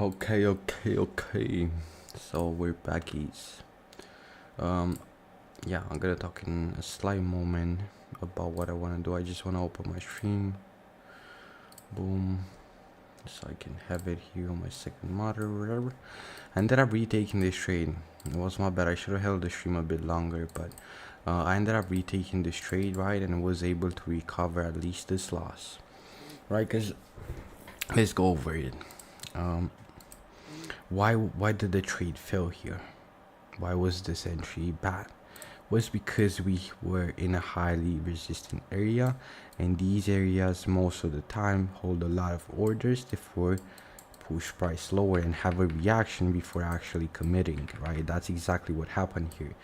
Okay. So we're back, guys. Um, yeah, I'm gonna talk in a slight moment about what I wanna do. I just wanna open my stream. Boom. So I can have it here on my second monitor or whatever. I ended up retaking this trade. It was my bad. I should have held the stream a bit longer, but I ended up retaking this trade, right, and was able to recover at least this loss, right? Cause let's go over it. Um, why did the trade fail here? Why was this entry bad? Was because we were in a highly resistant area, and these areas most of the time hold a lot of orders, therefore push price lower and have a reaction before actually committing, right? That's exactly what happened here.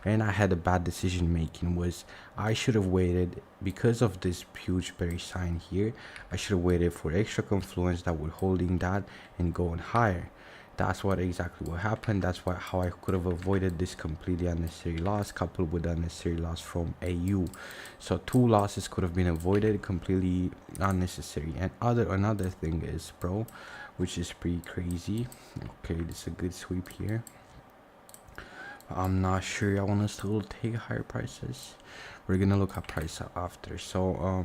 And I had a bad decision making. Was I should have waited because of this huge bearish sign here. I should have waited for extra confluence that were holding that and going higher. That's what exactly what happened. That's why how I could have avoided this completely unnecessary loss coupled with unnecessary loss from AU. So two losses could have been avoided, completely unnecessary. And another thing is, bro, which is pretty crazy. Okay, this is a good sweep here. I'm not sure I want to still take higher prices. We're gonna look at price after. So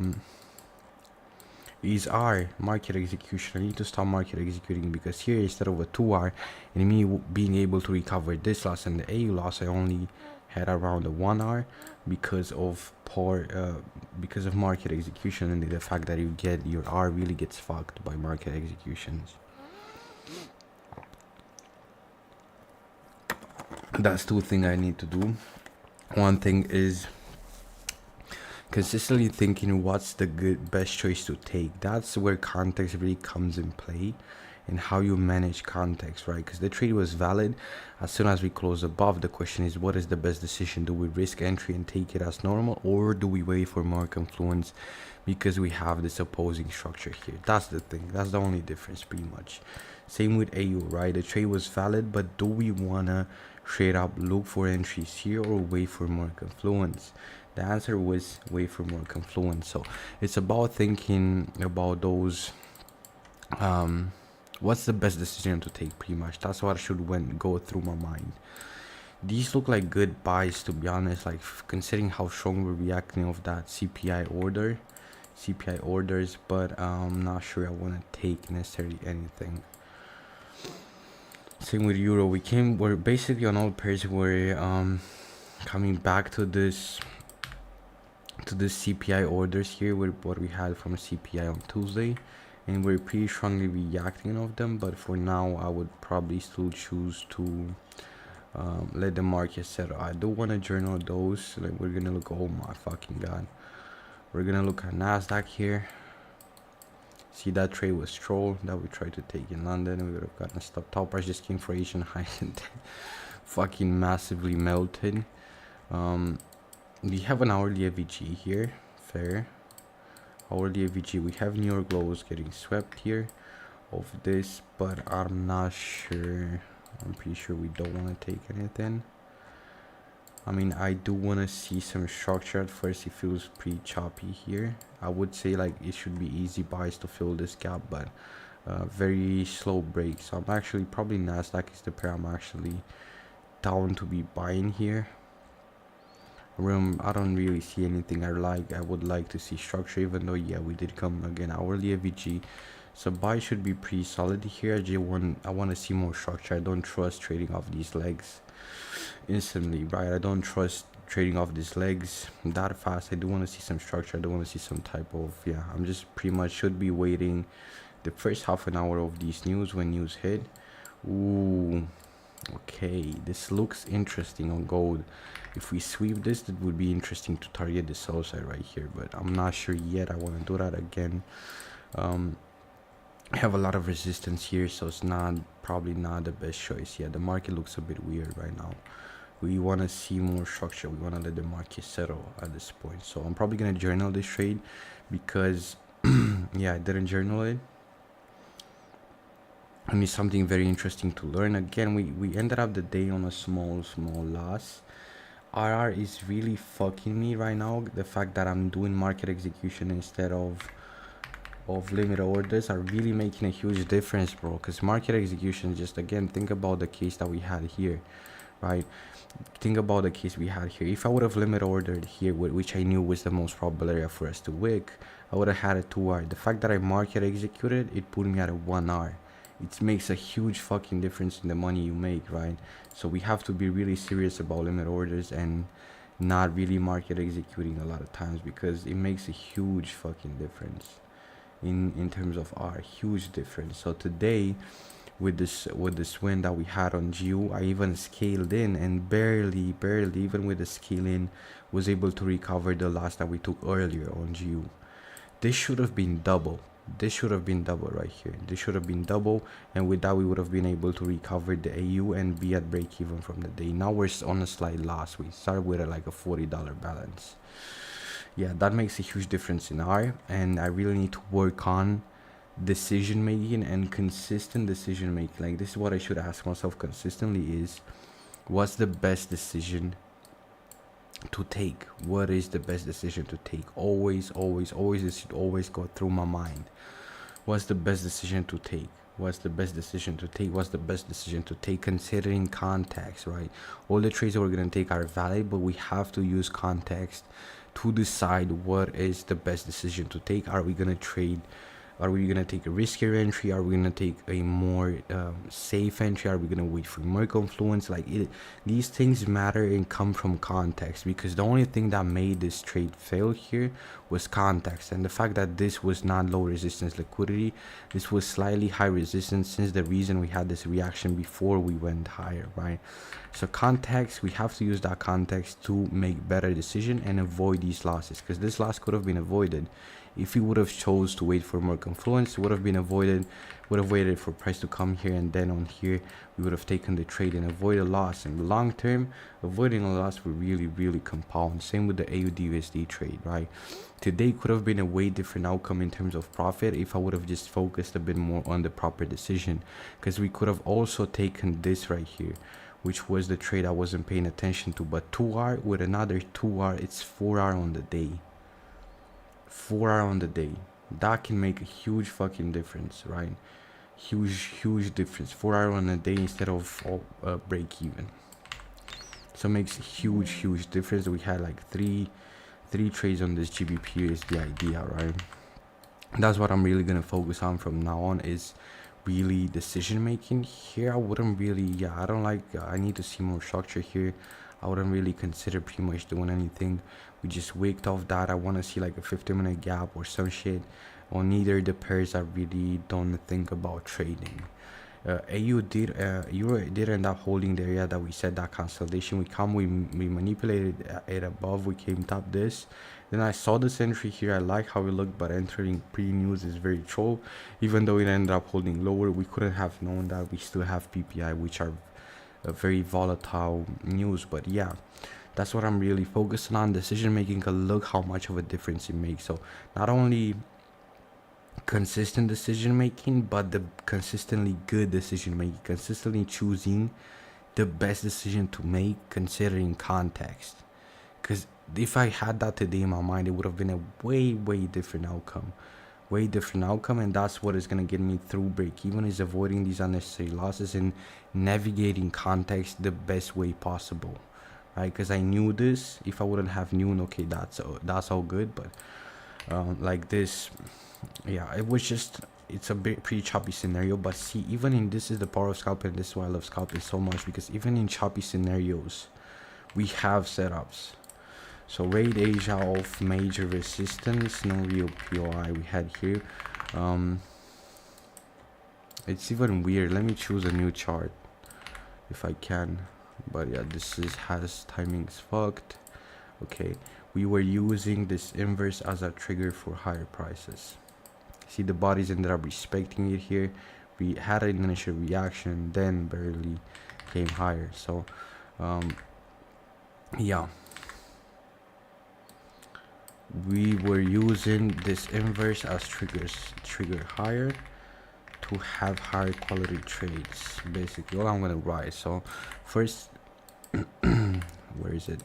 these are market execution. I need to stop market executing because here instead of a 2R and me being able to recover this loss and the AU loss, I only had around a 1R because of because of market execution and the fact that you get your R really gets fucked by market executions. That's two things I need to do. One thing is consistently thinking what's the best choice to take. That's where context really comes in play and how you manage context, right? Because the trade was valid as soon as we close above. The question is, what is the best decision? Do we risk entry and take it as normal, or do we wait for more confluence because we have this opposing structure here? That's the thing. That's the only difference pretty much. Same with AU, right? The trade was valid, but do we wanna trade up, look for entries here, or wait for more confluence? The answer was wait for more confluence. So it's about thinking about those what's the best decision to take, pretty much. That's what should go through my mind. These look like good buys, to be honest, like considering how strong we're reacting of that CPI orders, but I'm not sure I want to take necessarily anything. Same with euro. We're basically on all pairs. We're coming back to this CPI orders here with what we had from CPI on Tuesday, and we're pretty strongly reacting of them. But for now, I would probably still choose to let the market settle. I do want to journal those. Like, we're gonna look. Oh my fucking god, we're gonna look at Nasdaq here. See, that trade was troll that we tried to take in London. We would have gotten a stop. Top price just came for Asian highs and fucking massively melted. We have an hourly AVG here. Fair. Hourly AVG. We have New York lows getting swept here of this, but I'm not sure. I'm pretty sure we don't want to take anything. I mean, I do want to see some structure. At first it feels pretty choppy here. I would say like it should be easy buys to fill this gap, but very slow break. So I'm actually probably Nasdaq is the pair I'm actually down to be buying here. I don't really see anything I would like to see structure, even though yeah, we did come again hourly AVG, so buy should be pretty solid here. I want to see more structure. I don't trust trading off these legs instantly, right? I don't trust trading off these legs that fast. I do want to see some structure. I do want to see some type of, yeah, I'm just pretty much should be waiting the first half an hour of these news. When news hit, ooh, okay, this looks interesting on gold. If we sweep this, it would be interesting to target the sell side right here, but I'm not sure yet. I want to do that again. I have a lot of resistance here, so it's probably not the best choice. Yeah, the market looks a bit weird right now. We want to see more structure. We want to let the market settle at this point. So I'm probably going to journal this trade because yeah, I didn't journal it. I mean, something very interesting to learn. Again, we ended up the day on a small loss. RR is really fucking me right now. The fact that I'm doing market execution instead of of limit orders are really making a huge difference, bro. Because market execution, just again, think about the case that we had here, right? Think about the case we had here. If I would have limit ordered here, which I knew was the most probable area for us to wick, I would have had a 2R. The fact that I market executed, it put me at a 1R. It makes a huge fucking difference in the money you make, right? So we have to be really serious about limit orders and not really market executing a lot of times, because it makes a huge fucking difference in terms of R. Huge difference. So today, with this win that we had on GU, I even scaled in and barely even with the scale in was able to recover the loss that we took earlier on GU. This should have been double. This should have been double right here. This should have been double, and with that we would have been able to recover the AU and be at break even from the day. Now we're on a slight loss. We started with like a $40 balance. Yeah, that makes a huge difference in R, and I really need to work on decision making and consistent decision making. Like, this is what I should ask myself consistently: is what's the best decision to take? What is the best decision to take? Always this should always go through my mind. What's the best decision to take? What's the best decision to take? What's the best decision to take, considering context, right? All the trades that we're going to take are valid, but we have to use context to decide what is the best decision to take. Are we going to trade? Are we going to take a riskier entry? Are we going to take a more safe entry? Are we going to wait for more confluence? Like, these things matter and come from context, because the only thing that made this trade fail here was context, and the fact that this was not low resistance liquidity. This was slightly high resistance, since the reason we had this reaction before we went higher, right? So context, we have to use that context to make better decision and avoid these losses, because this loss could have been avoided if we would have chose to wait for more confluence. It would have been avoided. Would have waited for price to come here, and then on here we would have taken the trade and avoided a loss. In the long term, avoiding a loss would really compound. Same with the AUD/USD trade, right? Today could have been a way different outcome in terms of profit if I would have just focused a bit more on the proper decision, because we could have also taken this right here, which was the trade I wasn't paying attention to. But 2R with another 2R, it's 4R on the day. 4R on the day. That can make a huge fucking difference, right? Huge difference. 4R on a day instead of break even. So it makes a huge difference. We had like three trades on this GBP is the idea, right? That's what I'm really gonna focus on from now on, is really decision making. Here I wouldn't really, I don't like, I need to see more structure here. I wouldn't really consider pretty much doing anything. We just wicked off that. I want to see like a 50-minute gap or some shit on either the pairs. I really don't think about trading. AU did Euro did end up holding the area that we said, that consolidation. We manipulated it above. We came top this. Then I saw this entry here. I like how it looked, but entering pre-news is very troll. Even though it ended up holding lower, we couldn't have known that we still have PPI, which are very volatile news. But yeah, that's what I'm really focusing on, decision making. Cause look how much of a difference it makes. So not only consistent decision making, but the consistently good decision making, consistently choosing the best decision to make considering context. Because if I had that today in my mind, it would have been a way different outcome. And that's what is going to get me through break even, is avoiding these unnecessary losses and navigating context the best way possible, right? Because I knew this. If I wouldn't have known, okay, that's all good, but like this, yeah, it was just, it's a bit pretty choppy scenario. But see, even in, this is the power of scalping. This is why I love scalping so much, because even in choppy scenarios we have setups. So raid Asia of major resistance, no real POI we had here. It's even weird. Let me choose a new chart if I can. But yeah, this has timings fucked. Okay, we were using this inverse as a trigger for higher prices. See, the bodies ended up respecting it here. We had an initial reaction, then barely came higher. So yeah, we were using this inverse as trigger higher to have higher quality trades, basically all I'm gonna write. So first where is it?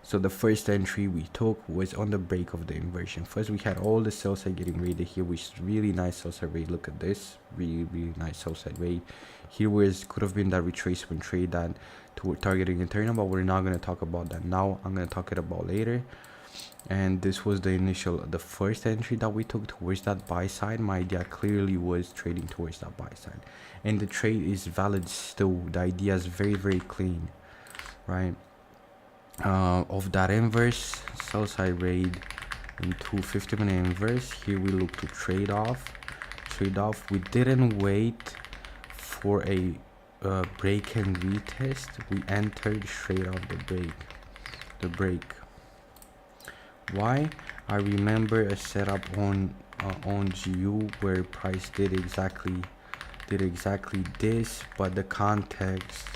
So the first entry we took was on the break of the inversion. First we had all the sell side getting raided here, which is really nice sell side raid. Look at this, really nice sell side raid. Here was could have been that retracement trade that targeting internal, but we're not going to talk about that now. I'm going to talk it about later. And this was the first entry that we took towards that buy side. My idea clearly was trading towards that buy side, and the trade is valid still. The idea is very clean, right? Of that inverse sell side raid into 50-minute inverse, here we look to trade off. We didn't wait for a break and retest. We entered straight off the break. Why? I remember a setup on GU where price did exactly this, but the context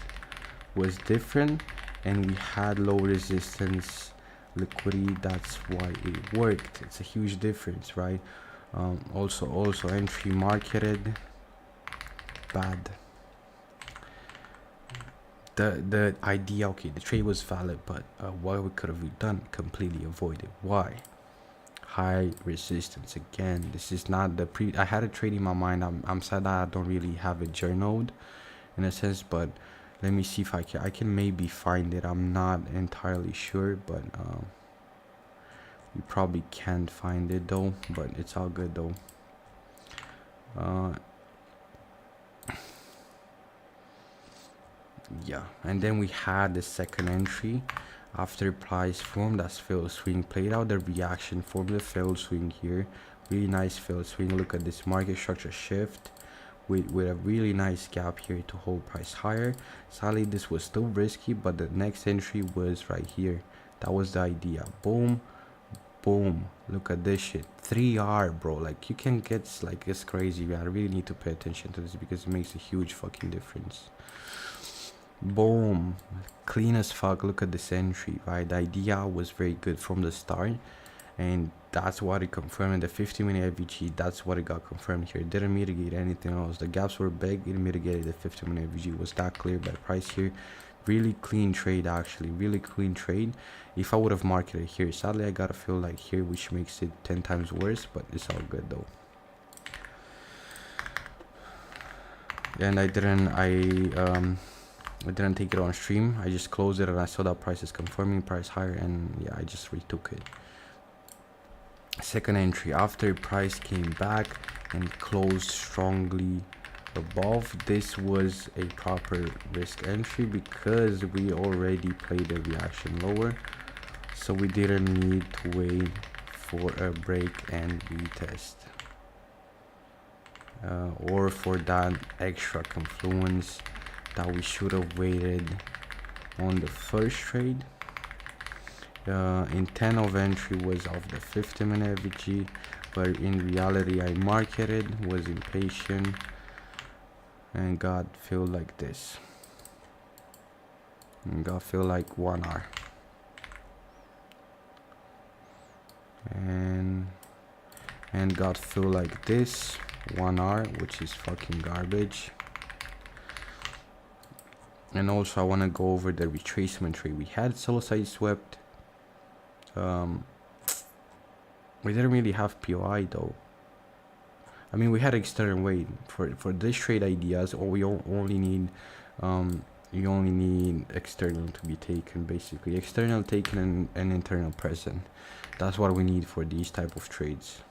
was different and we had low resistance liquidity. That's why it worked. It's a huge difference, right? Also entry marketed bad. The idea, okay, the trade was valid, but what we could have done, completely avoided. Why? High resistance again. This is not the I had a trade in my mind. I'm sad that I don't really have it journaled in a sense, but let me see if I can maybe find it. I'm not entirely sure, but you probably can't find it though, but it's all good though. Yeah, and then we had the second entry after price formed. That's failed swing played out. The reaction formed the failed swing here. Really nice failed swing. Look at this market structure shift with a really nice gap here to hold price higher. Sadly, this was still risky, but the next entry was right here. That was the idea. Boom, boom. Look at this shit. 3R, bro. Like, you can get, like, it's crazy, man. I really need to pay attention to this because it makes a huge fucking difference. Boom, clean as fuck. Look at this entry, right? The idea was very good from the start, and that's what it confirmed in the 50-minute FVG. That's what it got confirmed here. It didn't mitigate anything else. The gaps were big, it mitigated the 50-minute FVG. Was that clear by price here? Really clean trade, actually, really clean trade. If I would have marketed here, sadly I gotta feel like here, which makes it 10 times worse, but it's all good though. And I didn't take it on stream. I just closed it and I saw that price is confirming price higher, and yeah, I just retook it. Second entry after price came back and closed strongly above. This was a proper risk entry because we already played the reaction lower, so we didn't need to wait for a break and retest, or for that extra confluence that we should have waited on the first trade. Intent of entry was off the 50-minute FVG, but in reality I marketed, was impatient, and got filled like this, and got filled like 1R, and got filled like this 1R, which is fucking garbage. And also I want to go over the retracement trade. We had sell side swept. We didn't really have POI though. I mean, we had external weight for this trade ideas, or we only need you only need external to be taken, basically external taken and internal present. That's what we need for these type of trades.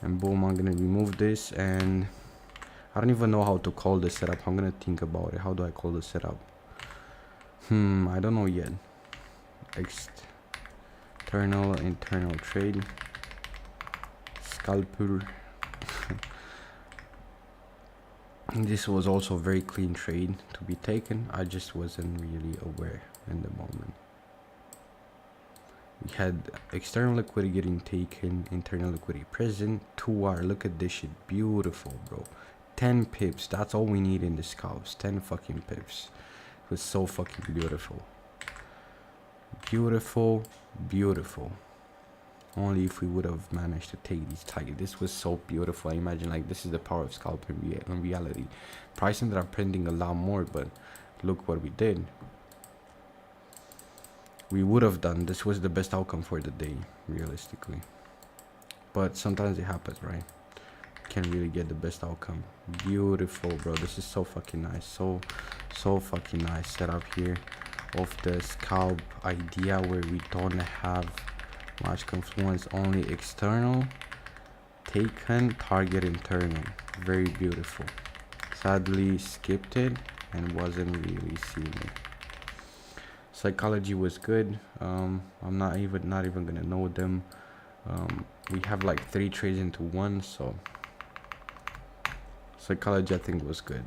And boom, I'm gonna remove this, and I don't even know how to call this setup. I'm gonna think about it. How do I call the setup? I don't know yet. External, internal trade, scalper. This was also a very clean trade to be taken. I just wasn't really aware in the moment. We had external liquidity getting taken, internal liquidity present, 2R. Look at this shit, beautiful, bro. 10 pips, that's all we need in the scalps. 10 fucking pips. It was so fucking beautiful. Beautiful, beautiful. Only if we would have managed to take these targets. This was so beautiful. I imagine, like, this is the power of scalp in reality. Price ended up printing a lot more, but look what we did. we would have done. This was the best outcome for the day, realistically. But sometimes it happens, right? Can't really get the best outcome. Beautiful, bro. This is so fucking nice. So fucking nice setup here of the scalp idea where we don't have much confluence, only external taken, target internal. Very beautiful. Sadly skipped it and wasn't really seeing it. Psychology was good. I'm not even gonna know them. We have like 3 trades into 1, so psychology I think was good.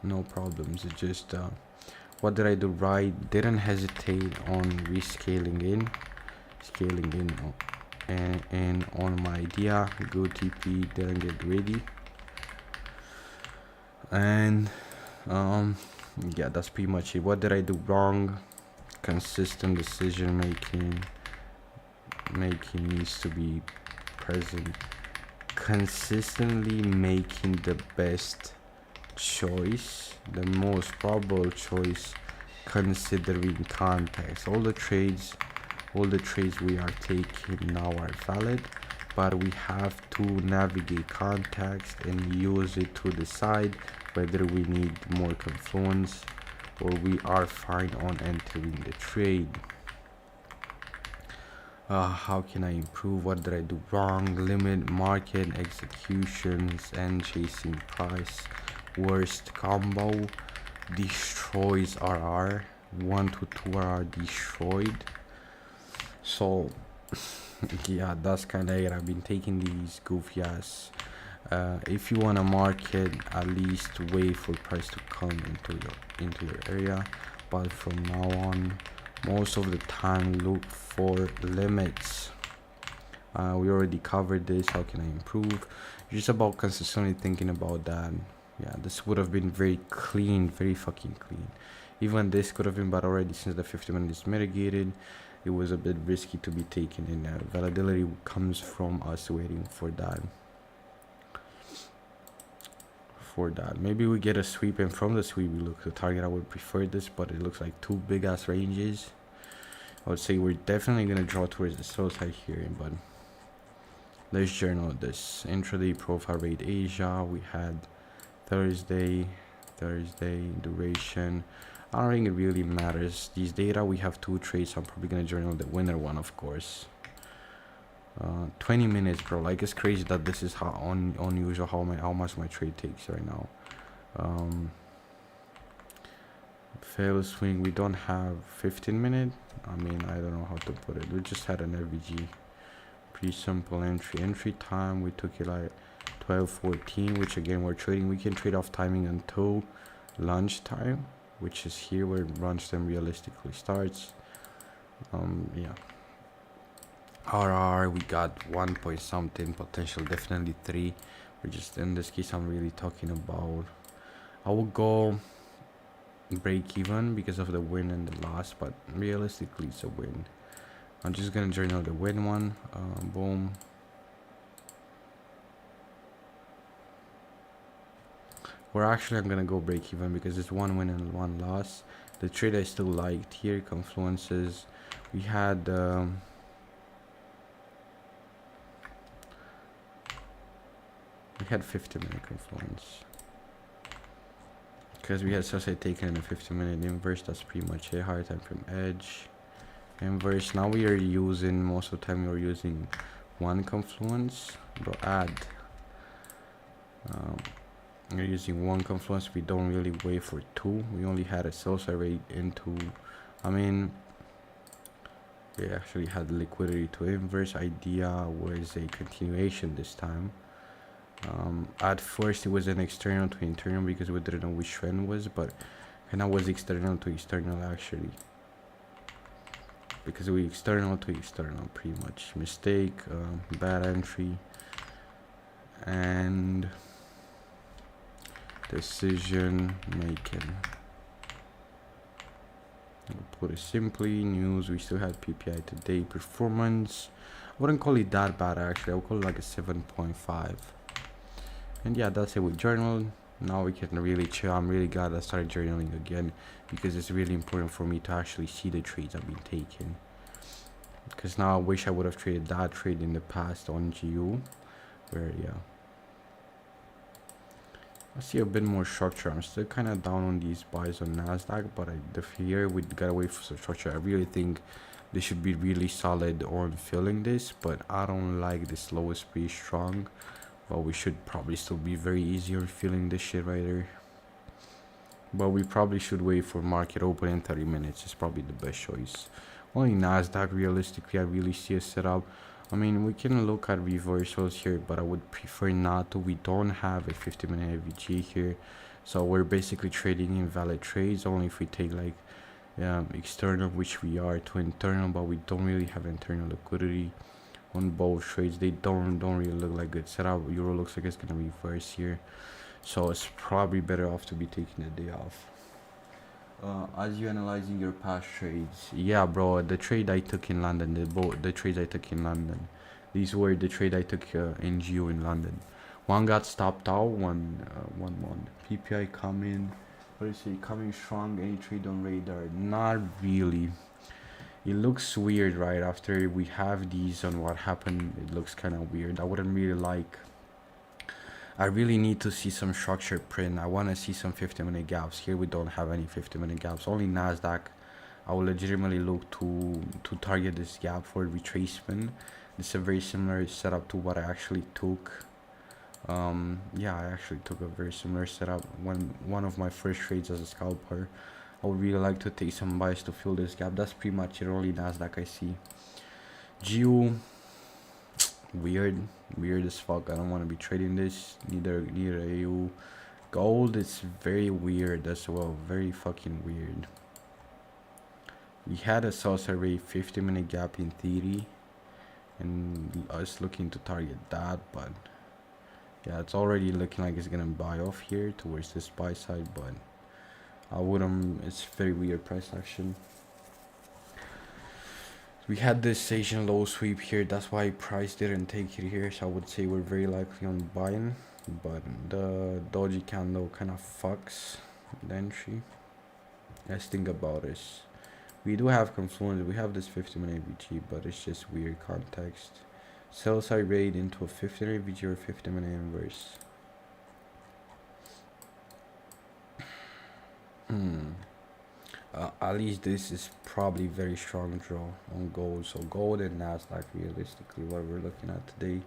No problems. It's just what did I do right? Didn't hesitate on scaling in and on my idea. Go TP, didn't get greedy. And yeah, that's pretty much it. What did I do wrong? Consistent decision making needs to be present. Consistently making the best choice, the most probable choice, considering context. All the trades we are taking now are valid, but we have to navigate context and use it to decide whether we need more confluence or we are fine on entering the trade. How can I improve? What did I do wrong? Limit market executions and chasing price. Worst combo destroys RR. 1 to 2 RR destroyed. So yeah, that's kind of it. I've been taking these goofy ass. If you want to market, at least wait for price to come into your area, but from now on, most of the time look for limits. We already covered this. How can I improve? Just about consistently thinking about that. Yeah, this would have been very clean, very fucking clean. Even this could have been bad already since the 50 minutes is mitigated. It was a bit risky to be taken in. Volatility comes from us waiting for that. Maybe we get a sweep, and from the sweep we look to target. I would prefer this, but it looks like 2 big ass ranges. I would say we're definitely gonna draw towards the sell side here, but let's journal this. Intraday profile rate Asia, we had Thursday duration. I don't think it really matters. These data, we have 2 trades, so I'm probably gonna journal the winner one, of course. 20 minutes, bro. Like, it's crazy that this is how unusual how much my trade takes right now. Fail swing, we don't have 15 minute. I mean, I don't know how to put it. We just had an FVG. Pretty simple entry time. We took it like 12:14, which again, we're trading. We can trade off timing until lunchtime, which is here where lunchtime realistically starts. Yeah. RR, we got 1 point something, potential definitely 3. We're just, in this case, I'm really talking about, I will go break even because of the win and the loss, but realistically it's a win. I'm just gonna journal the win one. Boom. I'm gonna go break even because it's 1 win and 1 loss. The trade I still liked here, confluences, we had 50-minute confluence because we had suicide taken in a 50-minute inverse. That's pretty much it. Higher time from edge inverse. Now we are using, most of the time we are using 1 confluence, bro. We're using 1 confluence. We don't really wait for 2. We only had a sell side rate into, I mean, we actually had liquidity to inverse. Idea was a continuation this time. At first it was an external to internal because we didn't know which trend was, but and I was external to external actually, because we external to external pretty much. Mistake, bad entry, and decision making. I'll put it simply. News, we still had PPI today. Performance, I wouldn't call it that bad actually. I would call it like a 7.5. And yeah, that's it with journal. Now we can really chill. I'm really glad I started journaling again, because it's really important for me to actually see the trades I've been taking. Because now I wish I would have traded that trade in the past on GU, where yeah, I see a bit more structure. I'm still kind of down on these buys on Nasdaq, but the fear we gotta wait for some structure. I really think they should be really solid on filling this, but I don't like this lowest pretty strong. But we should probably still be very easy on filling this shit right there. But we probably should wait for market open in 30 minutes. It's probably the best choice. Only Nasdaq, realistically, I really see a setup. I mean, we can look at reversals here, but I would prefer not to. We don't have a 50-minute FVG here, so we're basically trading invalid trades. Only if we take like external, which we are, to internal, but we don't really have internal liquidity on both trades. They don't really look like good setup. Euro looks like it's gonna reverse here, so it's probably better off to be taking the day off. As you analyzing your past trades, yeah, bro, the trade I took in London, the trades I took in London, these were the trade I took in GU in London. One got stopped out, one PPI coming. What is it? Coming strong. Any trade on radar? Not really. It looks weird right after we have these on what happened. It looks kind of weird. I wouldn't really like. I really need to see some structured print. I want to see some 50-minute gaps. Here we don't have any 50-minute gaps. Only Nasdaq. I will legitimately look to target this gap for retracement. It's a very similar setup to what I actually took. Yeah, I actually took a very similar setup when one of my first trades as a scalper. I would really like to take some buys to fill this gap. That's pretty much it. Only Nasdaq I see. GU, weird as fuck. I don't want to be trading this. Neither AU. Gold is very weird as well. Very fucking weird. We had a sell side rate 50-minute gap in theory, and I was looking to target that, but yeah, it's already looking like it's gonna buy off here towards this buy side, but I wouldn't. It's very weird price action. We had this Asian low sweep here. That's why price didn't take it here. So I would say we're very likely on buying, but the dodgy candle kind of fucks the entry. Let's think about this. We do have confluence. We have this 50-minute VG, but it's just weird context. Sell side rate into a 50-minute VG or 50-minute inverse. At least this is probably very strong draw on gold. So gold and Nasdaq, realistically, what we're looking at today.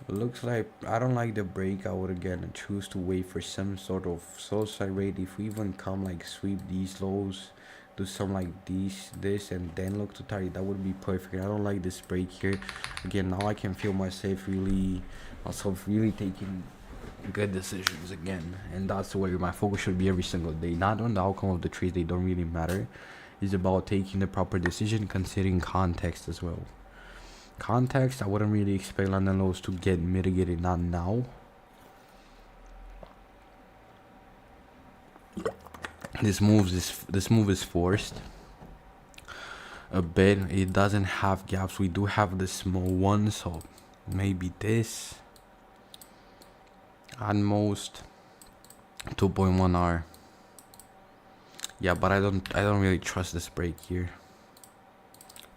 It looks like I don't like the break. I would again choose to wait for some sort of sell side rate. If we even come like sweep these lows, do some like this and then look to target, that would be perfect. I don't like this break here. Again, now I can feel myself really taking good decisions again, and that's where my focus should be every single day. Not on the outcome of the trades, they don't really matter. It's about taking the proper decision, considering context as well. Context, I wouldn't really expect London lows to get mitigated, not now. This move is forced a bit. It doesn't have gaps. We do have the small one, so maybe this at most 2.1 R. Yeah, but I don't really trust this break here.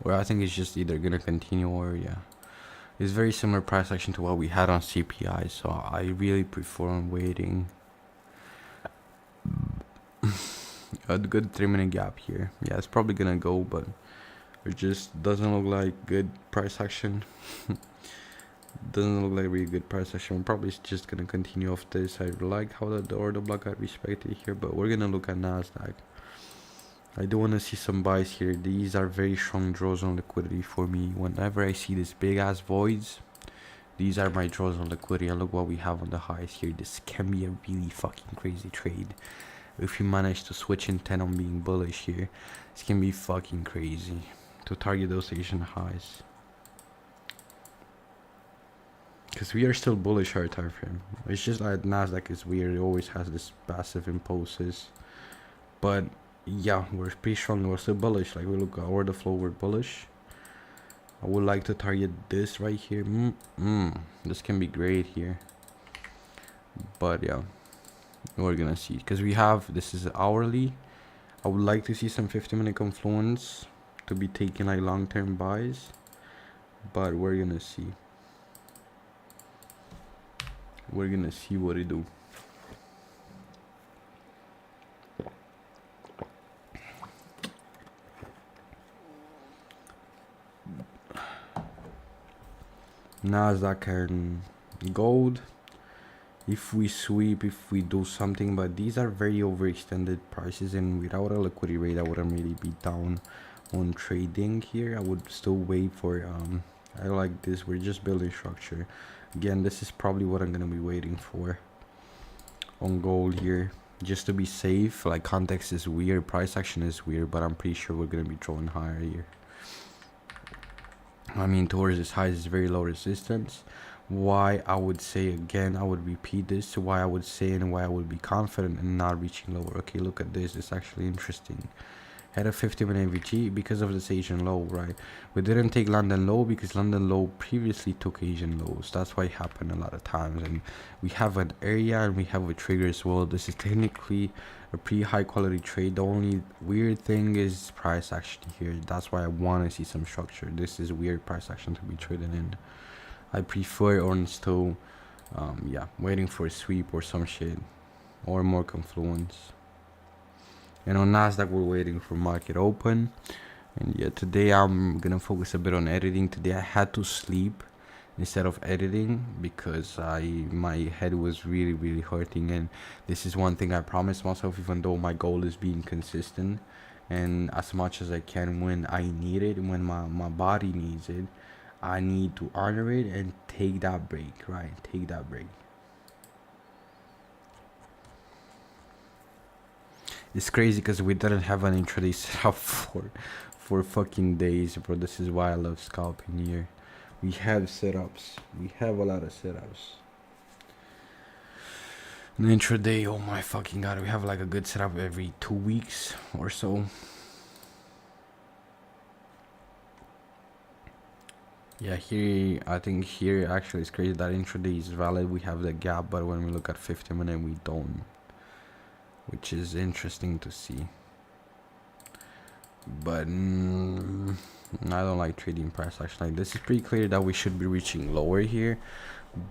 Well, I think it's just either gonna continue or yeah. It's very similar price action to what we had on CPI, so I really prefer on waiting. A good 3-minute gap here. Yeah, it's probably gonna go, but it just doesn't look like good price action. Doesn't look like really good price action. We're probably just gonna continue off this. I like how the order block got respected here, but we're gonna look at Nasdaq. I do want to see some buys here. These are very strong draws on liquidity for me. Whenever I see this big ass voids, these are my draws on liquidity. And look what we have on the highs here. This can be a really fucking crazy trade. If you manage to switch intent on being bullish here, this can be fucking crazy to target those Asian highs. Because we are still bullish our time frame. It's just that Nasdaq is weird. It always has this passive impulses. But yeah, we're pretty strong. We're still bullish. Like we look at order flow, we're bullish. I would like to target this right here. This can be great here. But yeah, we're gonna see, because we have, this is hourly. I would like to see some 50-minute confluence to be taking like long-term buys, but we're gonna see. We're gonna see what it do. Nasdaq and gold. If we sweep, if we do something, but these are very overextended prices, and without a liquidity rate, I wouldn't really be down on trading here. I would still wait for I like this. We're just building structure. Again, this is probably what I'm gonna be waiting for on gold here, just to be safe. Like, context is weird, price action is weird, but I'm pretty sure we're gonna be drawing higher here. I mean, towards this highs is very low resistance. Why I would say, again, I would repeat this, why I would say and why I would be confident in not reaching lower. Okay, look at this. It's actually interesting. Had a 50-minute VG because of this Asian low, right? We didn't take London low because London low previously took Asian lows. That's why it happened a lot of times. And we have an area and we have a trigger as well. This is technically a pretty high quality trade. The only weird thing is price action here. That's why I want to see some structure. This is weird price action to be traded in. I prefer on still yeah, waiting for a sweep or some shit, or more confluence. And on Nasdaq, we're waiting for market open. And yeah, today I'm gonna focus a bit on editing. Today I had to sleep instead of editing because my head was really hurting. And this is one thing I promised myself, even though my goal is being consistent and as much as I can when I need it, when my body needs it, I need to honor it and take that break, right? Take that break. It's crazy because we didn't have an intraday setup for fucking days, bro. This is why I love scalping here. We have setups. We have a lot of setups. An intraday, oh my fucking god, we have like a good setup every 2 weeks or so. Yeah, here, I think here actually it's crazy that intraday is valid. We have the gap, but when we look at 50-minute, we don't, which is interesting to see. But I don't like trading price action. Like, this is pretty clear that we should be reaching lower here,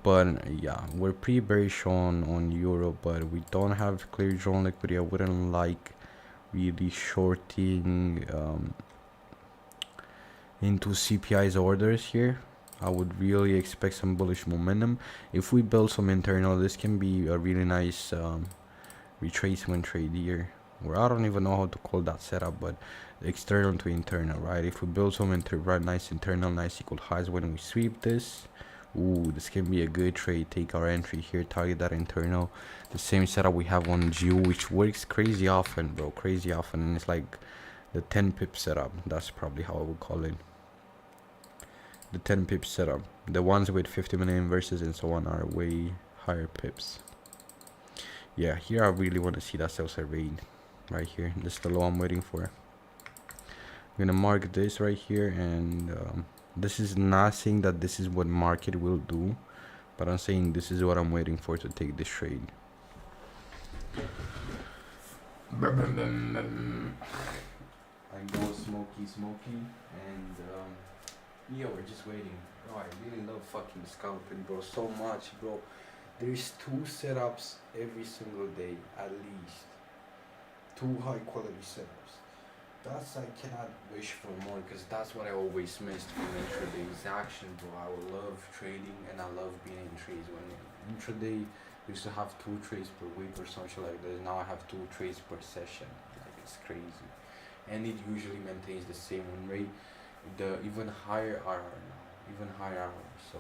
but yeah, we're pretty bearish on euro, but we don't have clear drawn liquidity. I wouldn't like really shorting into CPI's orders here. I would really expect some bullish momentum. If we build some internal, this can be a really nice retracement trade here, or I don't even know how to call that setup, but external to internal, right? If we build some nice internal, nice equal highs, when we sweep this, ooh, this can be a good trade. Take our entry here, target that internal. The same setup we have on GU, which works crazy often, bro, crazy often. And it's like the 10 pip setup. That's probably how I would call it. The 10 pip setup. The ones with 50-minute inverses and so on are way higher pips. Yeah, here I really want to see that sell surveyed right here. This is the low I'm waiting for. I'm gonna mark this right here, and this is not saying that this is what market will do, but I'm saying this is what I'm waiting for to take this trade. I go smoky, and yeah, we're just waiting. Bro, I really love fucking scalping, bro, so much, bro. There's 2 setups every single day, at least 2 high quality setups. That's, I cannot wish for more, because that's what I always missed from intraday's action, bro. I love trading and I love being in trades. When intraday used to have 2 trades per week or something like that, now I have 2 trades per session. Like, it's crazy, and it usually maintains the same win rate, the even higher RR now, even higher RR. So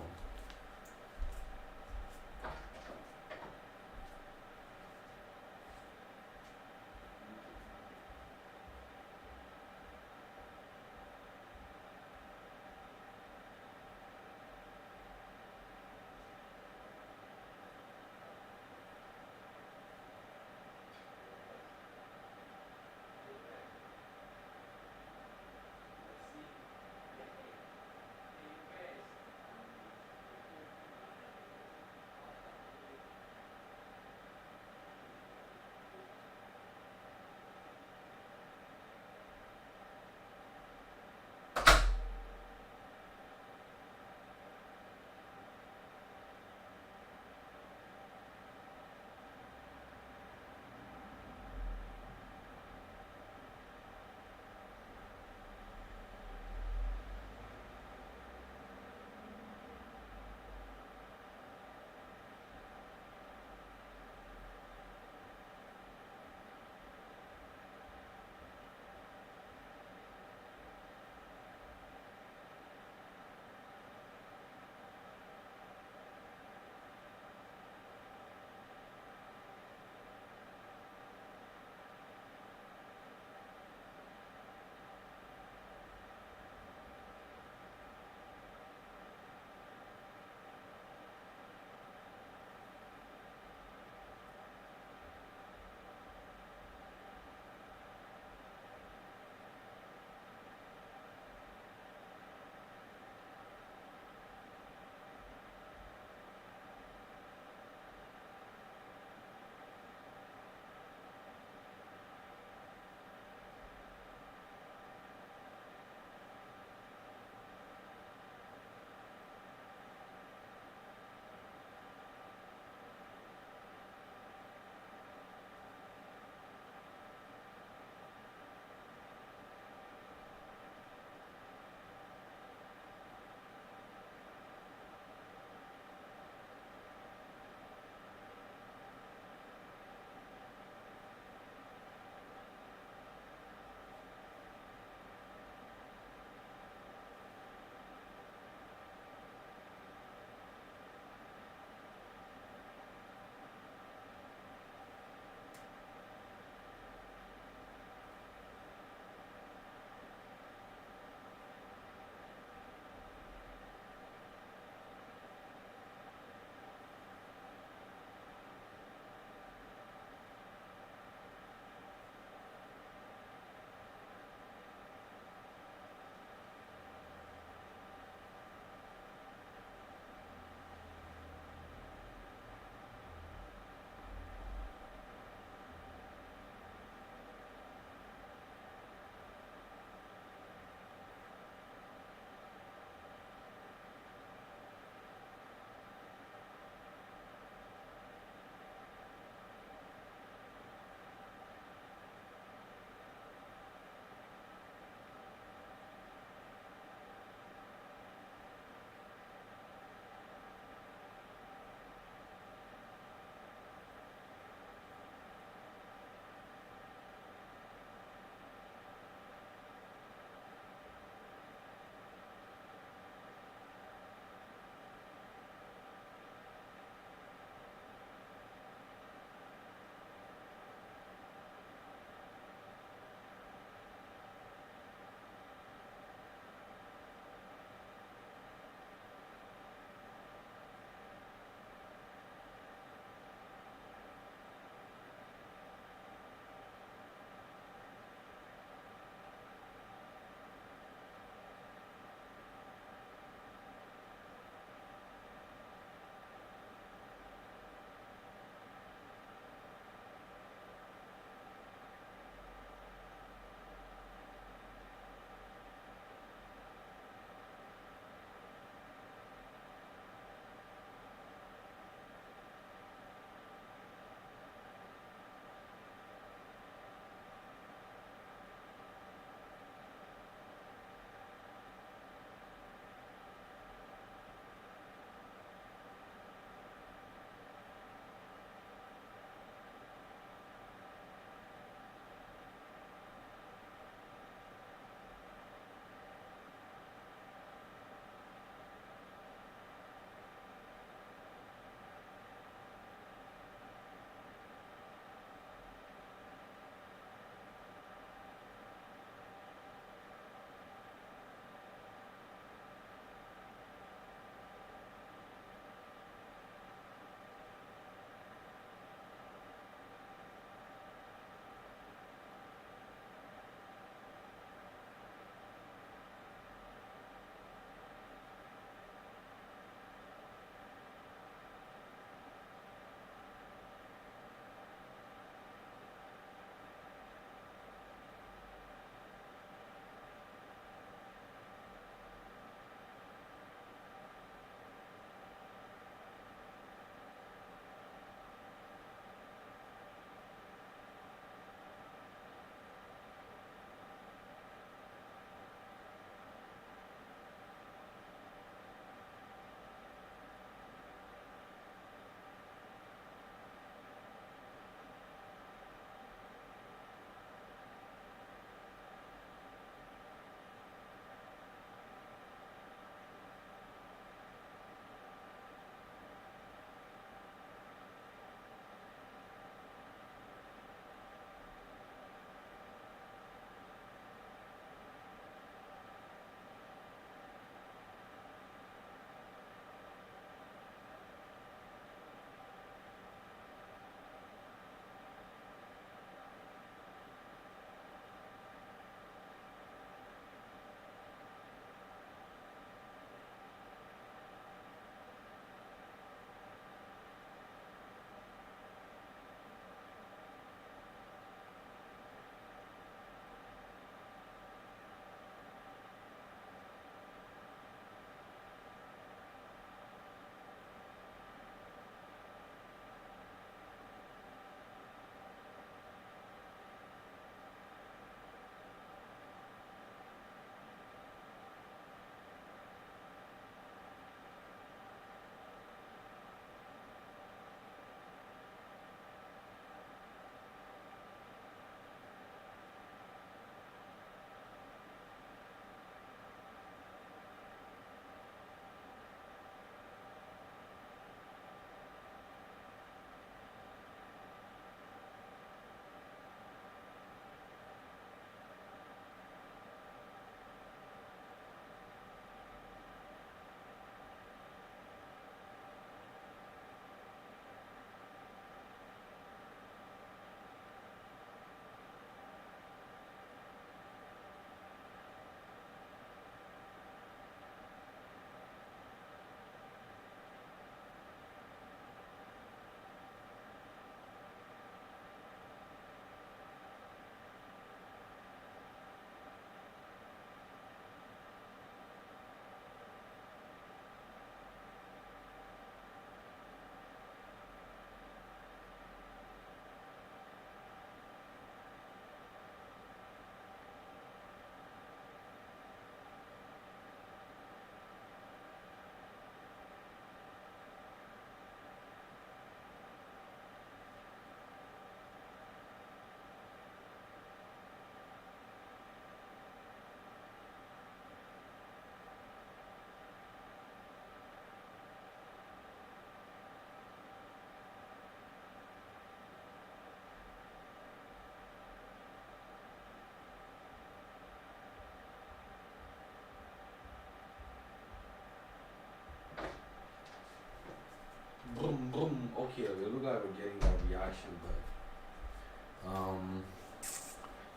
like we're getting that reaction, but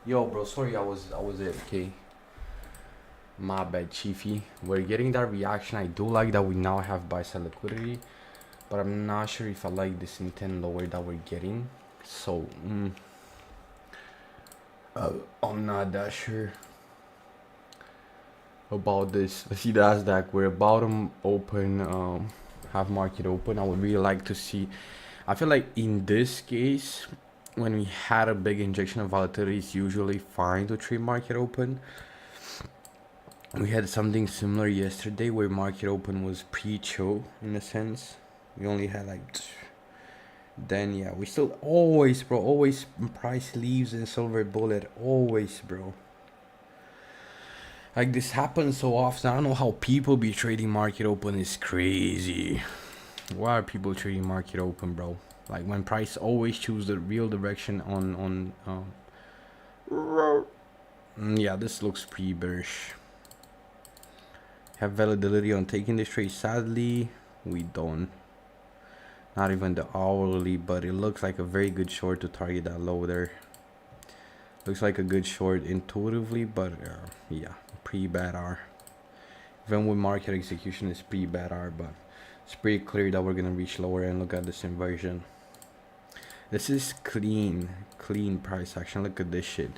yo, bro, sorry, I was AFK. My bad, Chiefy. We're getting that reaction. I do like that we now have buy side liquidity, but I'm not sure if I like this intent lower that we're getting. So I'm not that sure about this. Let's see the Nasdaq. We're bottom open, have market open. I would really like to see. I feel like in this case, when we had a big injection of volatility, it's usually fine to trade market open. We had something similar yesterday where market open was pre-chill in a sense. We only had like, then yeah, we still always, bro, always price leaves and silver bullet, always, bro. Like this happens so often. I don't know how people be trading market open. Is crazy. Why are people trading market open, bro? Like when price always choose the real direction on yeah, this looks pretty bearish. Have validity on taking this trade. Sadly, we don't. Not even the hourly, but it looks like a very good short to target that low there. Looks like a good short intuitively, but yeah, pretty bad R. Even with market execution, it's pretty bad R, but it's pretty clear that we're gonna reach lower. And look at this inversion. This is clean price action. Look at this shit.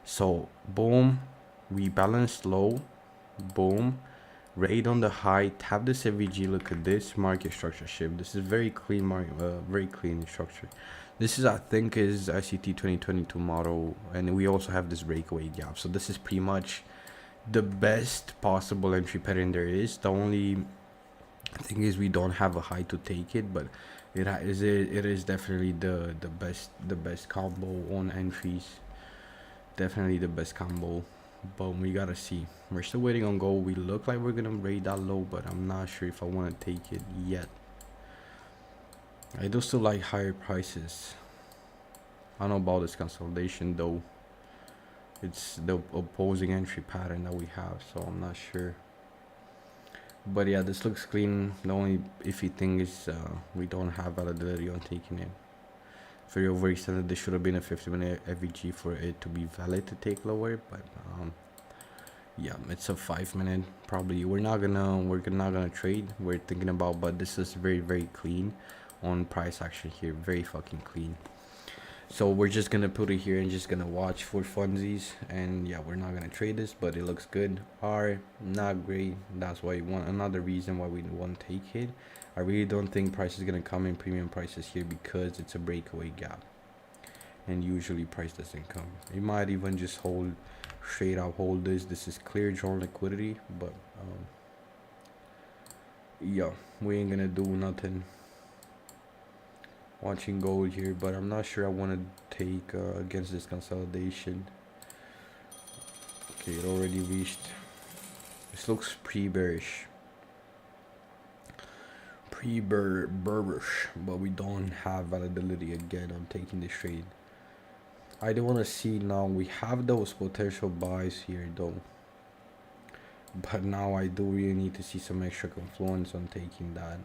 So boom, we balanced low, boom, raid on the high, tap this FVG. Look at this market structure shift. This is very clean market, very clean structure. This is, I think, is ICT 2022 model, and we also have this breakaway gap. So this is pretty much the best possible entry pattern there is. The only thing is we don't have a high to take it, but it is definitely the best combo on entries. Definitely the best combo, but we gotta see. We're still waiting on gold. We look like we're gonna raid that low, but I'm not sure if I want to take it yet. I do still like higher prices. I don't know about this consolidation though. It's the opposing entry pattern that we have, so I'm not sure. But yeah, this looks clean. The only iffy thing is we don't have validity on taking it. Very overextended. This should have been a 50-minute FVG for it to be valid to take lower, but yeah, it's a 5-minute. Probably we're not gonna trade. We're thinking about, but this is very clean on price action here. Very fucking clean. So we're just gonna put it here and just gonna watch for funsies. And yeah, we're not gonna trade this, but it looks good. R not great. That's why another reason why we won't take it. I really don't think price is gonna come in premium prices here because it's a breakaway gap, and usually price doesn't come. It might even just hold straight up, hold this. This is clear drawn liquidity, but yeah, we ain't gonna do nothing. Watching gold here, but I'm not sure I want to take against this consolidation. Okay, it already reached. This looks pre-bearish, bearish, but we don't have validity again. I'm taking this trade. I do want to see now. We have those potential buys here though, but now I do really need to see some extra confluence on taking that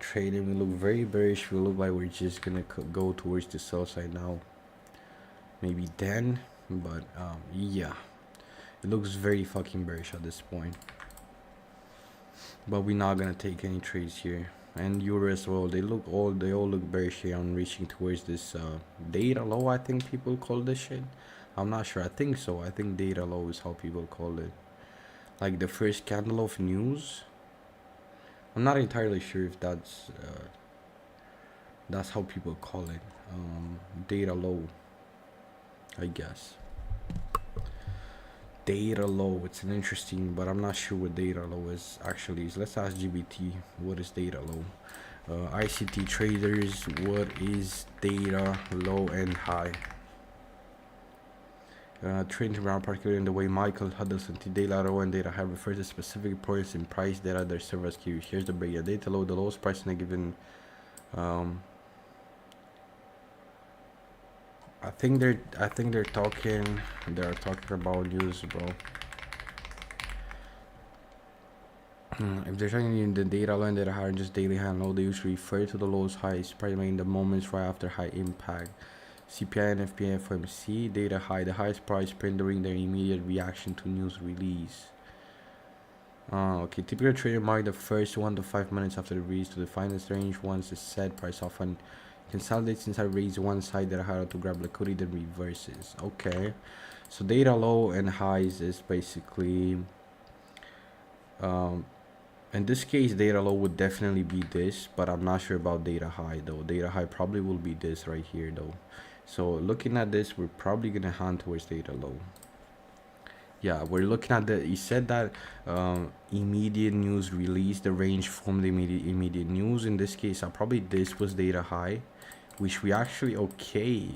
trade. And we look very bearish. We look like we're just gonna go towards the sell side now, maybe then, but yeah, it looks very fucking bearish at this point. But we're not gonna take any trades here. And Euro as well, they all look bearish here on reaching towards this data low. I think people call this shit. I'm not sure. I think so. I think data low is how people call it, like the first candle of news. I'm not entirely sure if that's how people call it. Data low, I guess. Data low, it's an interesting, but I'm not sure what data low is actually. So let's ask GBT what is data low. ICT traders, what is data low and high? Trading around, particularly in the way Michael Huddleston, data low and data high refers to specific points in price data that serve as cues. Here's the breakdown. Data low, the lowest price in a given. I think they're talking about news, bro. If they're talking in the data low and data high and just daily high and low, they usually refer to the lowest highs, primarily in the moments right after high impact. CPI and FPI FOMC data high, the highest price print during their immediate reaction to news release. Okay, typical trader mark the first 1 to 5 minutes after the release to define this range. Once the set price often consolidates inside raise one side that higher to grab liquidity, then reverses. Okay, so data low and highs is basically in this case data low would definitely be this, but I'm not sure about data high though. Data high probably will be this right here though. So looking at this, we're probably gonna hand towards data low. Yeah, we're looking at the, he said that immediate news release, the range from the immediate news. In this case, probably this was data high, which we actually, okay,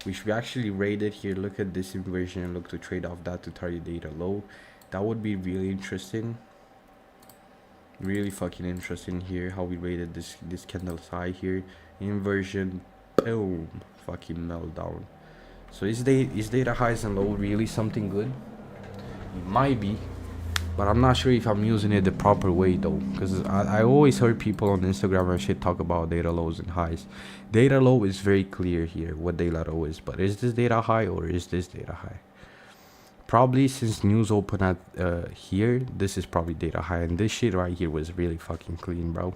which we actually rated here. Look at this inversion and look to trade off that to target data low. That would be really interesting. Really fucking interesting here how we rated this candle's high here. Inversion, boom, fucking meltdown. So is data highs and low really something good? It might be, but I'm not sure if I'm using it the proper way though, because I always heard people on Instagram and shit talk about data lows and highs. Data low is very clear here what data low is, but is this data high or is this data high? Probably since news open at here, this is probably data high, and this shit right here was really fucking clean, bro.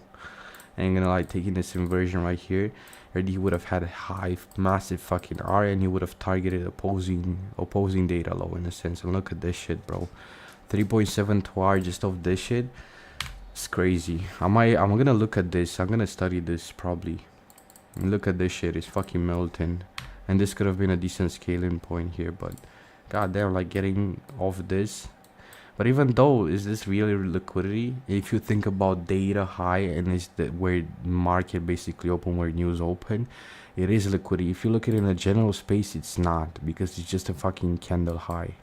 I ain't gonna lie, taking this inversion right here, and he would have had a high, massive fucking R, and he would have targeted opposing data low in a sense. And look at this shit, bro. 3.72 R just off this shit. It's crazy. I'm gonna look at this. I'm gonna study this probably. And look at this shit. It's fucking melting, and this could have been a decent scaling point here, but goddamn, like getting off this. But even though, is this really liquidity? If you think about data high and is that where market basically open, where news open, it is liquidity. If you look at it in a general space, it's not, because it's just a fucking candle high.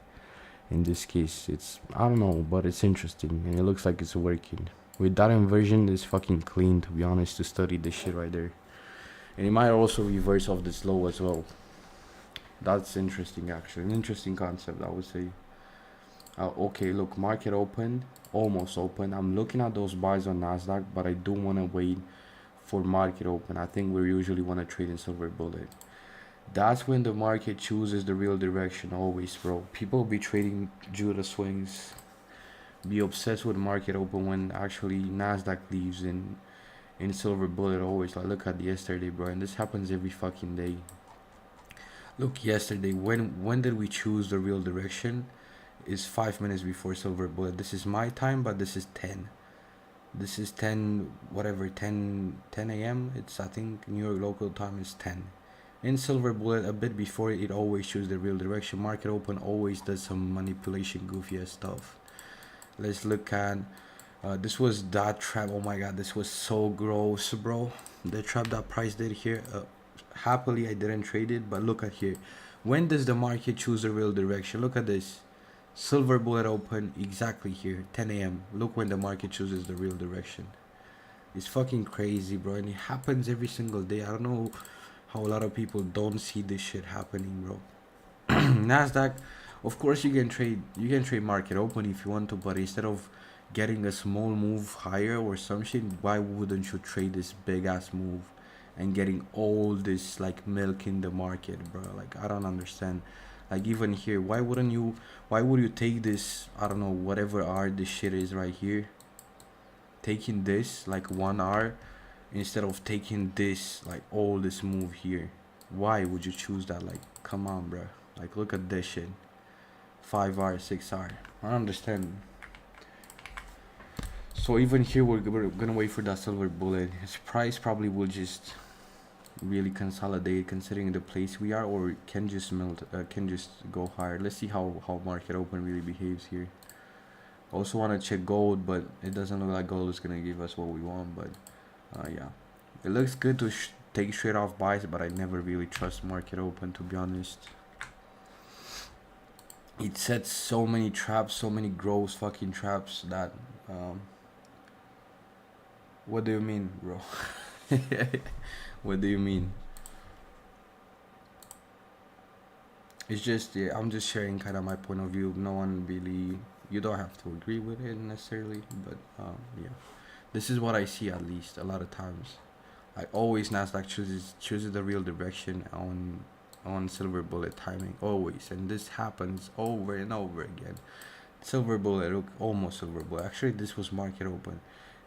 In this case, it's, I don't know, but it's interesting and it looks like it's working. With that inversion, it's fucking clean, to be honest, to study this shit right there. And it might also reverse off this low as well. That's interesting, actually. An interesting concept, I would say. Okay, look, market open, almost open. I'm looking at those buys on Nasdaq, but I do want to wait for market open. I think we usually want to trade in silver bullet. That's when the market chooses the real direction, always, bro. People be trading Judah swings, be obsessed with market open when actually Nasdaq leaves in silver bullet always. Like, look at yesterday, bro, and this happens every fucking day. Look, yesterday, when did we choose the real direction? Is 5 minutes before silver bullet. This is my time, but this is 10. This is 10 whatever, 10 a.m. It's, I think New York local time is 10. In silver bullet, a bit before it always chooses the real direction. Market open always does some manipulation, goofy ass stuff. Let's look at this was that trap. Oh my god, this was so gross, bro. The trap that price did here. Happily I didn't trade it, but look at here. When does the market choose the real direction? Look at this. Silver bullet open exactly here, 10 a.m. Look when the market chooses the real direction. It's fucking crazy, bro, and it happens every single day. I don't know how a lot of people don't see this shit happening, bro. Nasdaq, of course you can trade market open if you want to, but instead of getting a small move higher or some shit, why wouldn't you trade this big ass move and getting all this like milk in the market, bro? Like, I don't understand. Like, even here, why would you take this, I don't know, whatever R this shit is right here, taking this like 1 R instead of taking this like all this move here? Why would you choose that? Like, come on, bro. Like, look at this shit. 5 R, 6 R. I don't understand. So even here, we're gonna wait for that silver bullet. His price probably will just really consolidate considering the place we are, or can just can just go higher. Let's see how market open really behaves here. Also want to check gold, but it doesn't look like gold is gonna give us what we want. But yeah, it looks good to take straight off buys, but I never really trust market open, to be honest. It sets so many traps, so many gross fucking traps that what do you mean, bro? What do you mean? It's just, yeah, I'm just sharing kind of my point of view. No one really You don't have to agree with it necessarily, but yeah, this is what I see at least a lot of times. I always Nasdaq chooses the real direction on silver bullet timing always, and this happens over and over again. Silver bullet, look, almost silver bullet. Actually, this was market open.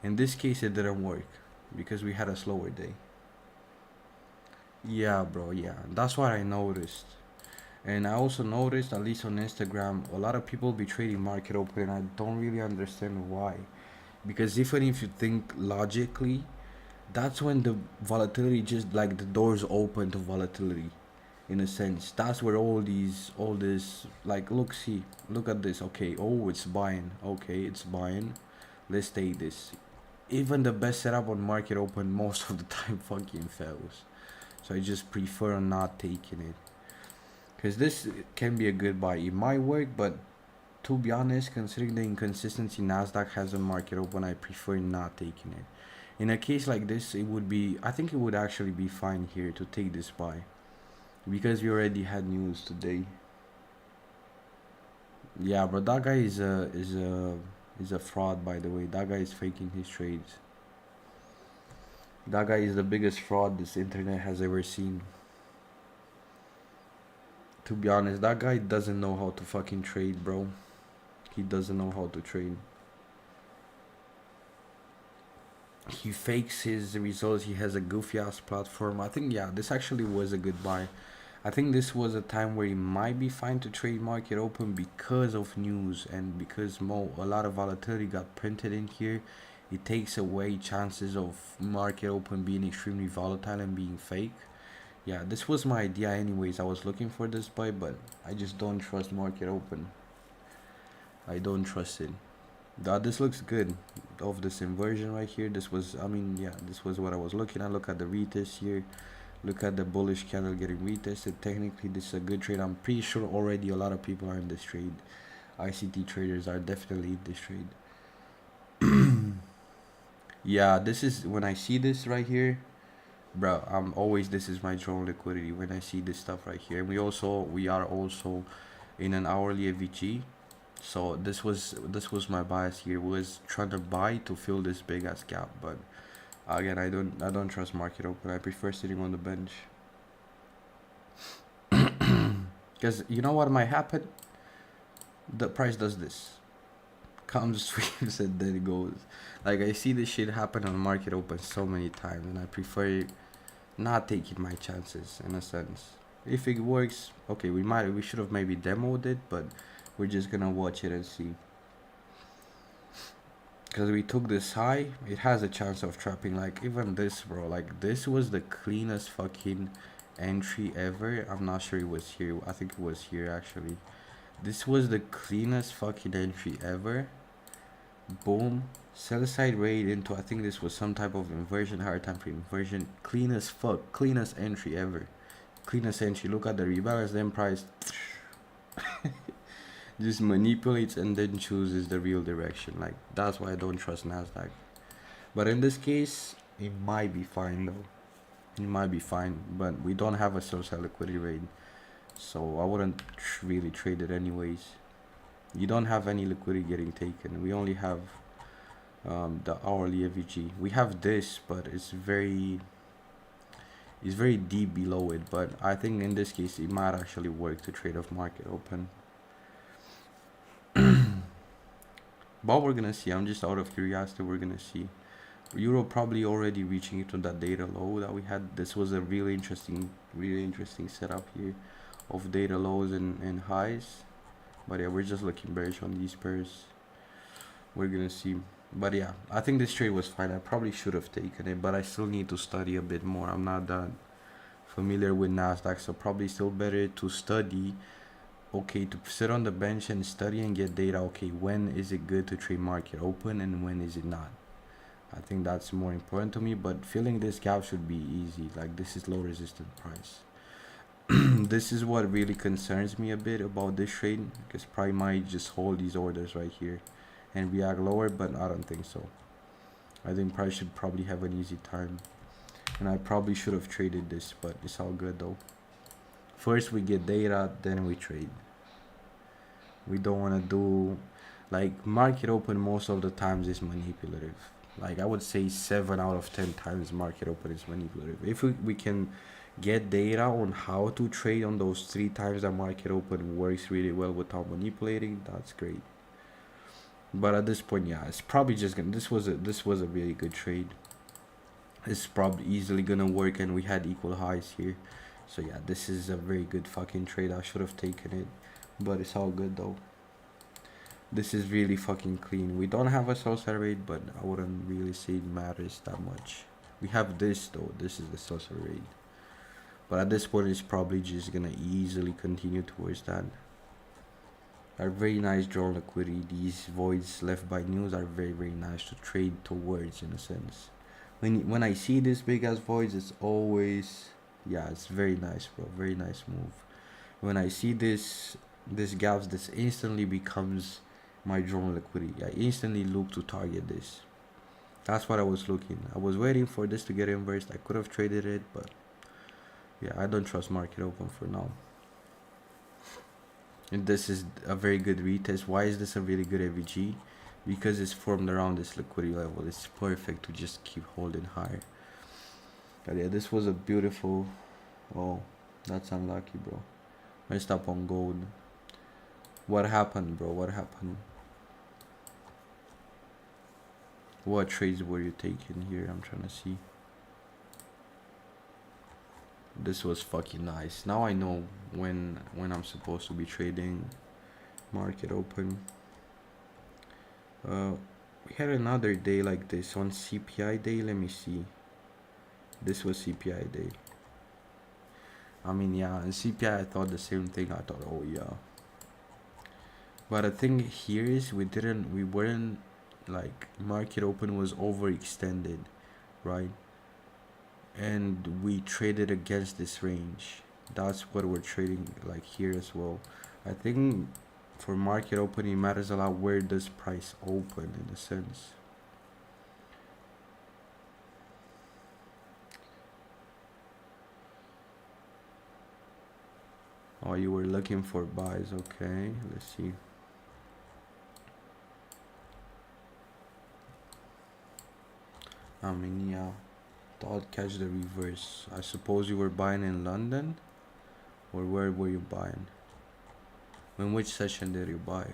In this case, it didn't work because we had a slower day. Yeah, bro. Yeah, that's what I noticed. And I also noticed, at least on Instagram, a lot of people be trading market open, and I don't really understand why. Because even if you think logically, that's when the volatility just like the doors open to volatility, in a sense. That's where all this, like, look at this. Okay, oh, it's buying. Okay, it's buying. Let's take this. Even the best setup on market open most of the time fucking fails. So I just prefer not taking it. Because this can be a good buy. It might work, but to be honest, considering the inconsistency Nasdaq has on market open, I prefer not taking it. In a case like this, it would be, I think it would actually be fine here to take this buy, because we already had news today. Yeah, but that guy is a fraud, by the way. That guy is faking his trades. That guy is the biggest fraud this internet has ever seen. To be honest, that guy doesn't know how to fucking trade, bro. He doesn't know how to trade. He fakes his results. He has a goofy ass platform. I think, yeah, this actually was a good buy. I think this was a time where it might be fine to trade market open because of news, and because a lot of volatility got printed in here. It takes away chances of market open being extremely volatile and being fake. Yeah, this was my idea anyways. I was looking for this buy, but I just don't trust market open. I don't trust it. This looks good of this inversion right here. This was, I mean, yeah, this was what I was looking at. Look at the retest here. Look at the bullish candle getting retested. Technically, this is a good trade. I'm pretty sure already a lot of people are in this trade. ICT traders are definitely in this trade. Yeah, this is when I see this right here, bro. I'm always, this is my drone liquidity when I see this stuff right here. And we are also in an hourly AVG. So this was my bias here, was trying to buy to fill this big ass gap, but again, I don't trust market open. I prefer sitting on the bench. Because you know what might happen? The price does this. Comes, sweeps, and then it goes. Like, I see this shit happen on market open so many times, and I prefer not taking my chances in a sense. If it works, okay, we should have maybe demoed it, but we're just gonna watch it and see. Because we took this high, it has a chance of trapping. Like, even this, bro, like, this was the cleanest fucking entry ever. I'm not sure it was here. I think it was here, actually. This was the cleanest fucking entry ever. Boom. Sell side raid into, I think this was some type of inversion, higher time frame inversion. Clean as fuck. Cleanest entry ever. Cleanest entry. Look at the rebalance, then price. Just manipulates and then chooses the real direction. Like, that's why I don't trust Nasdaq. But in this case, it might be fine though. It might be fine, but we don't have a sell liquidity rate, so I wouldn't really trade it anyways. You don't have any liquidity getting taken. We only have the hourly AVG. We have this, but it's very deep below it. But I think in this case, it might actually work to trade off market open. But we're gonna see. I'm just out of curiosity. We're gonna see. Euro probably already reaching into that data low that we had. This was a really interesting setup here of data lows and highs. But yeah, we're just looking bearish on these pairs. We're gonna see. But yeah, I think this trade was fine. I probably should have taken it, but I still need to study a bit more. I'm not that familiar with Nasdaq, so probably still better to study. Okay, to sit on the bench and study and get data. Okay, when is it good to trade market open and when is it not? I think that's more important to me. But filling this gap should be easy. Like, this is low resistance price. This is what really concerns me a bit about this trade, because probably might just hold these orders right here and react lower, but I don't think so. I think price should probably have an easy time, and I probably should have traded this, but it's all good though. First we get data, then we trade. We don't want to do Like market open most of the times is manipulative. Like I would say 7 out of 10 times market open is manipulative. If we can get data on how to trade on those 3 times that market open works really well without manipulating, that's great. But at this point, yeah, it's probably just gonna. This was a really good trade. It's probably easily gonna work, and we had equal highs here. So yeah, this is a very good fucking trade. I should have taken it, but it's all good though. This is really fucking clean. We don't have a sell side rate, but I wouldn't really say it matters that much. We have this though. This is the sell side rate. But at this point, it's probably just gonna easily continue towards that. Are very nice drawn liquidity. These voids left by news are very nice to trade towards in a sense. When I see this big ass voids, it's always, yeah, it's very nice, bro. Very nice move. When I see this gaps, this instantly becomes my drawn liquidity. I instantly look to target this. That's what I was looking. I was waiting for this to get inversed. I could have traded it, but yeah, I don't trust market open for now. And this is a very good retest. Why is this a really good AVG? Because it's formed around this liquidity level. It's perfect to just keep holding higher. But yeah, this was a beautiful. Oh, that's unlucky, bro. Messed up on gold. What happened, bro? What happened? What trades were you taking here? I'm trying to see. This was fucking nice. Now I know when I'm supposed to be trading market open. We had another day like this on CPI day. Let me see. This was CPI day. I mean, yeah, in CPI I thought the same thing. I thought, oh yeah. But the thing here is we weren't like market open was overextended, right? And we traded against this range. That's what we're trading like here as well. I think for market open it matters a lot where does price open in a sense. Oh, you were looking for buys. Okay, let's see. I mean, yeah, thought catch the reverse. I suppose you were buying in London, or where were you buying? In which session did you buy?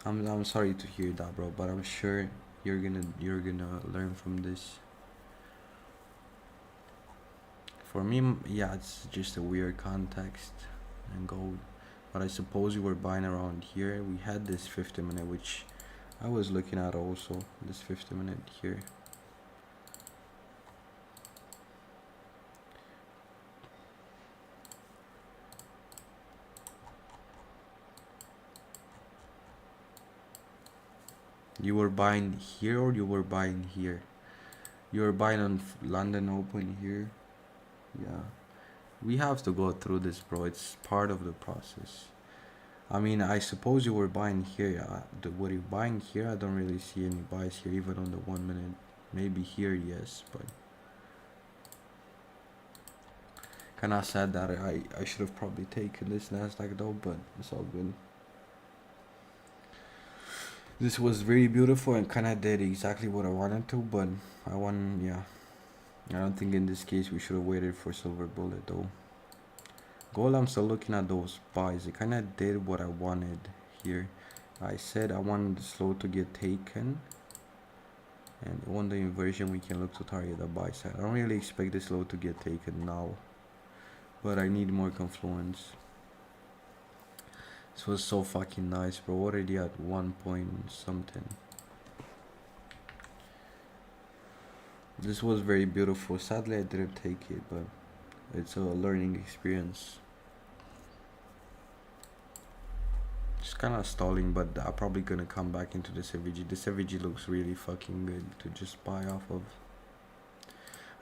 I'm sorry to hear that, bro, but I'm sure you're gonna learn from this. For me, yeah, it's just a weird context and gold. But I suppose you were buying around here. We had this 50-minute, which I was looking at also. This 50-minute here. You were buying here or you were buying here? You were buying on London Open here. Yeah. We have to go through this, bro. It's part of the process. I mean, I suppose you were buying here. Yeah. Were you buying here? I don't really see any buys here, even on the 1 minute. Maybe here, yes, but kind of sad that I should have probably taken this Nasdaq though, but it's all good. This was really beautiful and kind of did exactly what I wanted to, but yeah. I don't think in this case we should have waited for silver bullet though. Gold, I'm still looking at those buys. It kind of did what I wanted here. I said I wanted the slow to get taken, and on the inversion we can look to target the buy side. I don't really expect this low to get taken now, but I need more confluence. This was so fucking nice, bro. Already at 1 point something. This was very beautiful. Sadly I didn't take it, but it's a learning experience. Just kind of stalling, but I'm probably gonna come back into this FVG. This FVG looks really fucking good to just buy off of.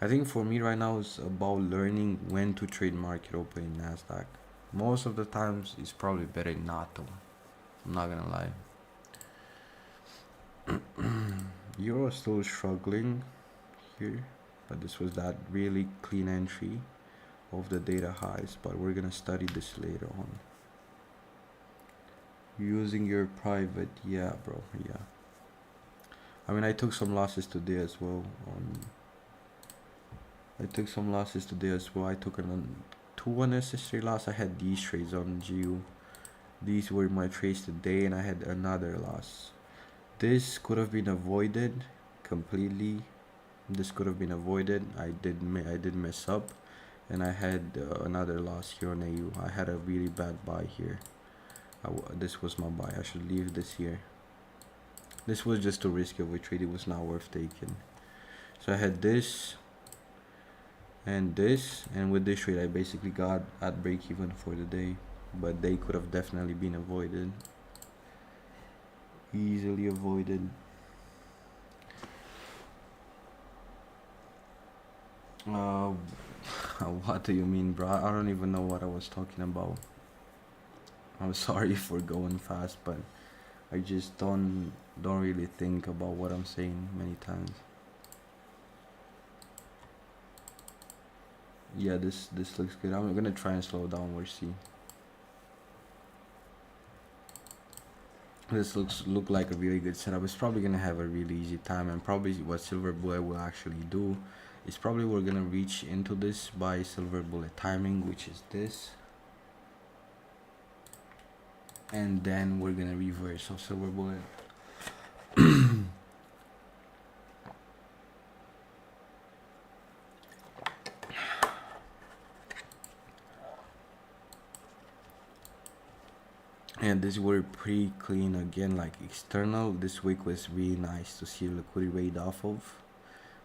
I think for me right now it's about learning when to trade market open in Nasdaq. Most of the times it's probably better not to. I'm not gonna lie. Euro still struggling here, but this was that really clean entry of the data highs, but we're gonna study this later on. Using your private, yeah, bro, yeah. I mean, I took some losses today as well. I took some losses today as well. I took two unnecessary loss. I had these trades on GU. These were my trades today, and I had another loss. This could have been avoided completely. This could have been avoided. I did mess up, and I had another loss here on AU. I had a really bad buy here. This was my buy. I should leave this here. This was just too risky of a trade. It was not worth taking. So I had this and this, and with this trade I basically got at break even for the day, but they could have definitely been avoided, easily avoided. uh what do you mean, bro? I don't even know what I was talking about. I'm sorry for going fast, but I just don't really think about what I'm saying many times. Yeah, this looks good. I'm gonna try and slow down. We'll see. This look like a really good setup. It's probably gonna have a really easy time, and probably what Silver Bullet will actually do is probably we're gonna reach into this by Silver Bullet timing, which is this, and then we're gonna reverse. So Silver Bullet and this were pretty clean again, like external. This week was really nice to see liquidity rate off of,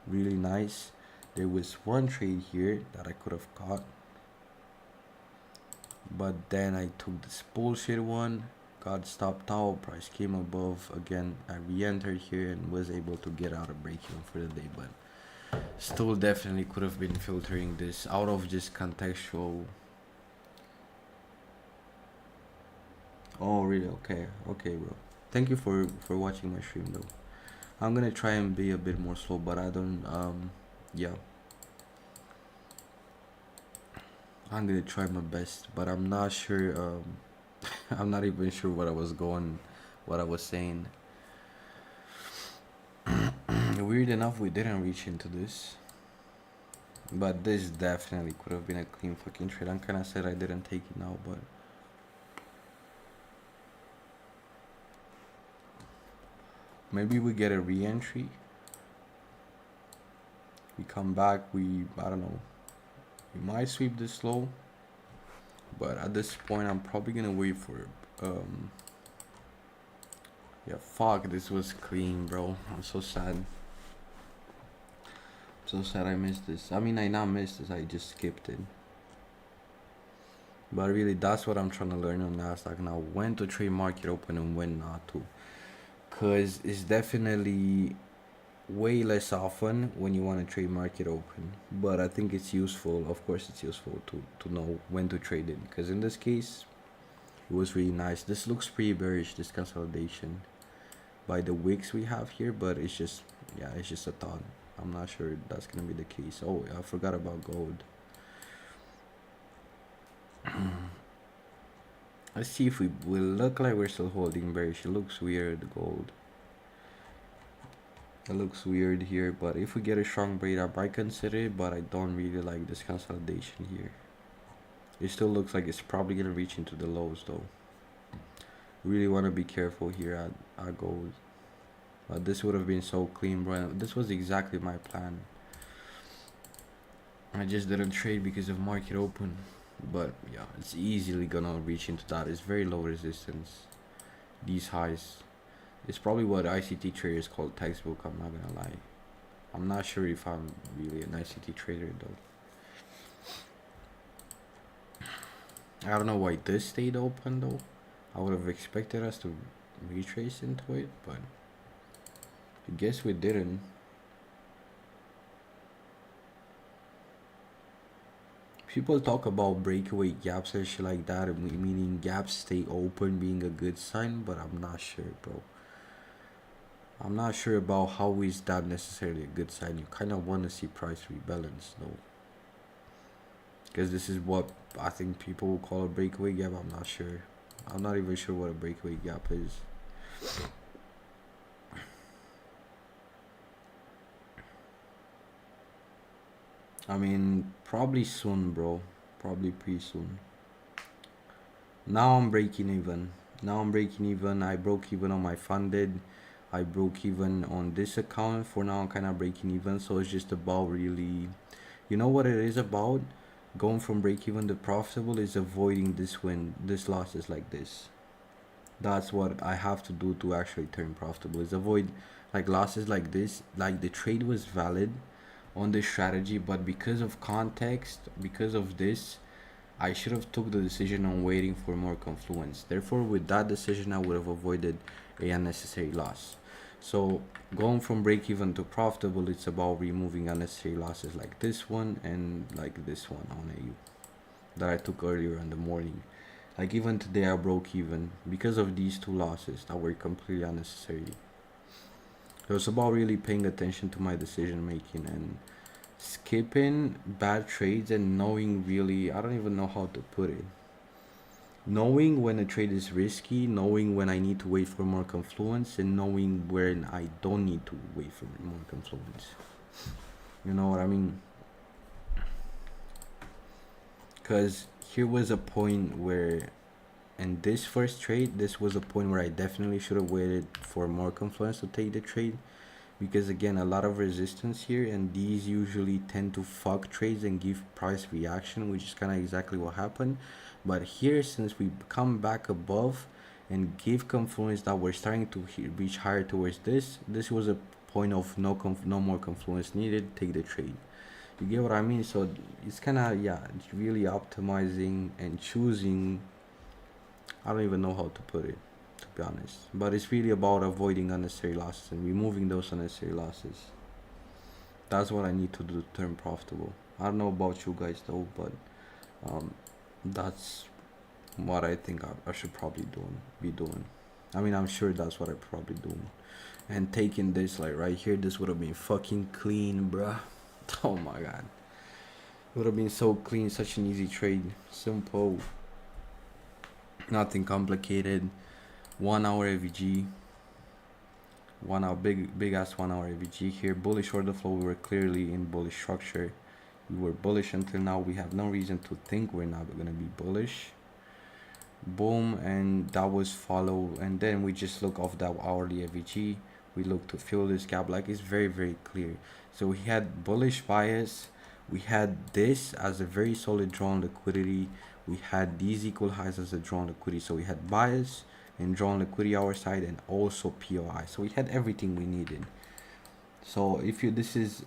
really nice. There was one trade here that I could have caught, but then I took this bullshit one, got stopped out, price came above again. I re-entered here and was able to get out of break even for the day, but still definitely could have been filtering this out of just contextual. Oh really? Okay, bro, thank you for watching my stream though. I'm gonna try and be a bit more slow, but I don't yeah, I'm gonna try my best, but I'm not sure I'm not even sure what I was saying. Weird enough, we didn't reach into this, but this definitely could have been a clean fucking trade. I'm kinda sad I didn't take it now, but maybe we get a re-entry, we come back, I don't know, we might sweep this low, but at this point I'm probably gonna wait for yeah, fuck, this was clean, bro. I'm so sad. So sad I missed this. I mean, I not missed this, I just skipped it. But really, that's what I'm trying to learn on Nasdaq now, when to trade market open and when not to, because it's definitely way less often when you want to trade market open, but I think it's useful. Of course it's useful to know when to trade it, because in this case it was really nice. This looks pretty bearish, this consolidation by the wicks we have here, but it's just, yeah, it's just a thought. I'm not sure that's gonna be the case. Oh, I forgot about gold. Let's see if we will look like we're still holding bearish. It looks weird, gold. It looks weird here, but if we get a strong break up, I consider it, but I don't really like this consolidation here. It still looks like it's probably gonna reach into the lows though. Really want to be careful here at gold. But this would have been so clean, bro. This was exactly my plan. I just didn't trade because of market open, but yeah, it's easily gonna reach into that. It's very low resistance, these highs. It's probably what ICT traders call textbook, I'm not gonna lie. I'm not sure if I'm really an ICT trader though. I don't know why this stayed open though. I would have expected us to retrace into it, but I guess we didn't. People talk about breakaway gaps and shit like that, meaning gaps stay open being a good sign, but I'm not sure, bro. I'm not sure about how is that necessarily a good sign. You kind of want to see price rebalance though, because this is what I think people will call a breakaway gap. I'm not sure. I'm not even sure what a breakaway gap is. I mean, probably soon, bro. Probably pretty soon. Now I'm breaking even. I broke even on my funded. I broke even on this account. For now, I'm kind of breaking even. So it's just about really, you know what it is about? Going from break even to profitable is avoiding this losses like this. That's what I have to do to actually turn profitable. Is avoid like losses like this. Like the trade was valid on this strategy, but because of context, because of this, I should have took the decision on waiting for more confluence. Therefore, with that decision, I would have avoided a unnecessary loss. So going from break even to profitable, it's about removing unnecessary losses like this one and like this one on AU that I took earlier in the morning. Like even today, I broke even because of these two losses that were completely unnecessary. So it's about really paying attention to my decision making and skipping bad trades and knowing really, I don't even know how to put it, knowing when a trade is risky, knowing when I need to wait for more confluence, and knowing when I don't need to wait for more confluence. You know what I mean? Because here was a point where in this first trade, this was a point where I definitely should have waited for more confluence to take the trade, because again, a lot of resistance here, and these usually tend to fuck trades and give price reaction, which is kind of exactly what happened. But here, since we come back above and give confluence that we're starting to reach higher towards this was a point of no more confluence needed, take the trade. You get what I mean? So it's kind of, yeah, it's really optimizing and choosing. I don't even know how to put it, to be honest, but it's really about avoiding unnecessary losses and removing those unnecessary losses. That's what I need to do to turn profitable. I don't know about you guys though, but that's what I think I should probably be doing. I mean, I'm sure that's what I probably doing. And taking this like right here, this would have been fucking clean, bruh. Oh my god, it would have been so clean, such an easy trade, simple, nothing complicated. 1 hour AVG, 1 hour, big ass 1 hour AVG here. Bullish order flow, we were clearly in bullish structure. We were bullish until now. We have no reason to think we're not gonna be bullish. Boom, and that was follow, and then we just look off that hourly AVG. We look to fill this gap, like it's very clear. So we had bullish bias, we had this as a very solid drawn liquidity, we had these equal highs as a drawn liquidity. So we had bias and drawn liquidity our side, and also POI. So we had everything we needed. So if you, this is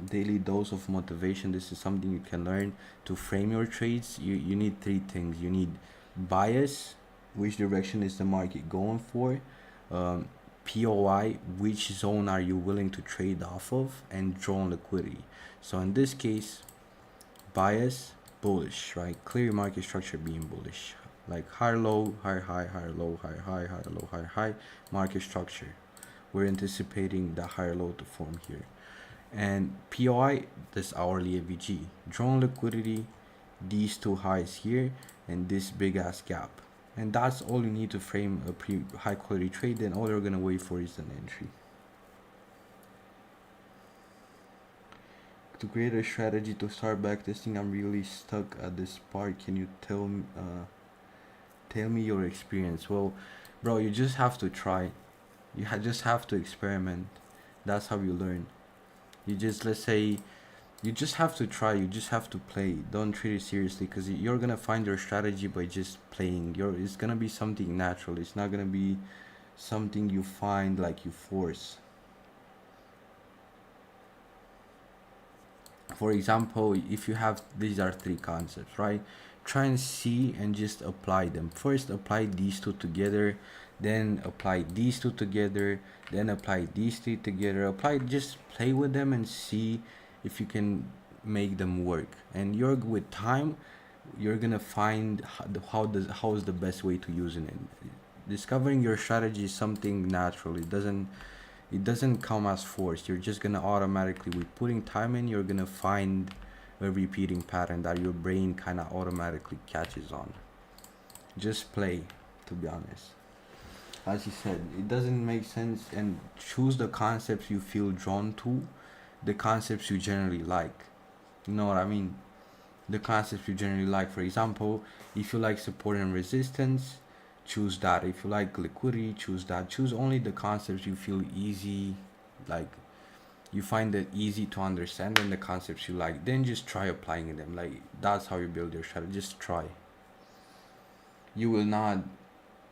daily dose of motivation, this is something you can learn to frame your trades. You need three things. You need bias, which direction is the market going for, POI, which zone are you willing to trade off of, and drawn liquidity. So in this case, bias, bullish, right? Clear market structure being bullish, like higher low, higher high, higher low, higher high, higher low, higher high market structure. We're anticipating the higher low to form here. And POI, this hourly AVG, drawn liquidity, these two highs here, and this big ass gap. And that's all you need to frame a high quality trade. Then all you're gonna wait for is an entry. To create a strategy to start backtesting, I'm really stuck at this part. Can you tell me your experience? Well, bro, you just have to try. You just have to experiment. That's how you learn. You just, let's say, you just have to try. You just have to play. Don't treat it seriously, because you're gonna find your strategy by just playing. It's gonna be something natural. It's not gonna be something you find like you force. For example, if you have, these are three concepts, right? Try and see and just apply them. First, apply these two together, then apply these two together, then apply these three together. Just play with them and see if you can make them work. And with time, you're gonna find how is the best way to using it. Discovering your strategy is something natural. It doesn't come as forced. You're just gonna automatically, with putting time in, you're gonna find a repeating pattern that your brain kind of automatically catches on. Just play. to be honest. As you said, it doesn't make sense, and choose the concepts you feel drawn to, the concepts you generally like. You know what I mean? The concepts you generally like. For example, if you like support and resistance, choose that. If you like liquidity, choose that. Choose only the concepts you feel easy, like you find it easy to understand, and the concepts you like. Then just try applying them. Like that's how you build your strategy. Just try. You will not.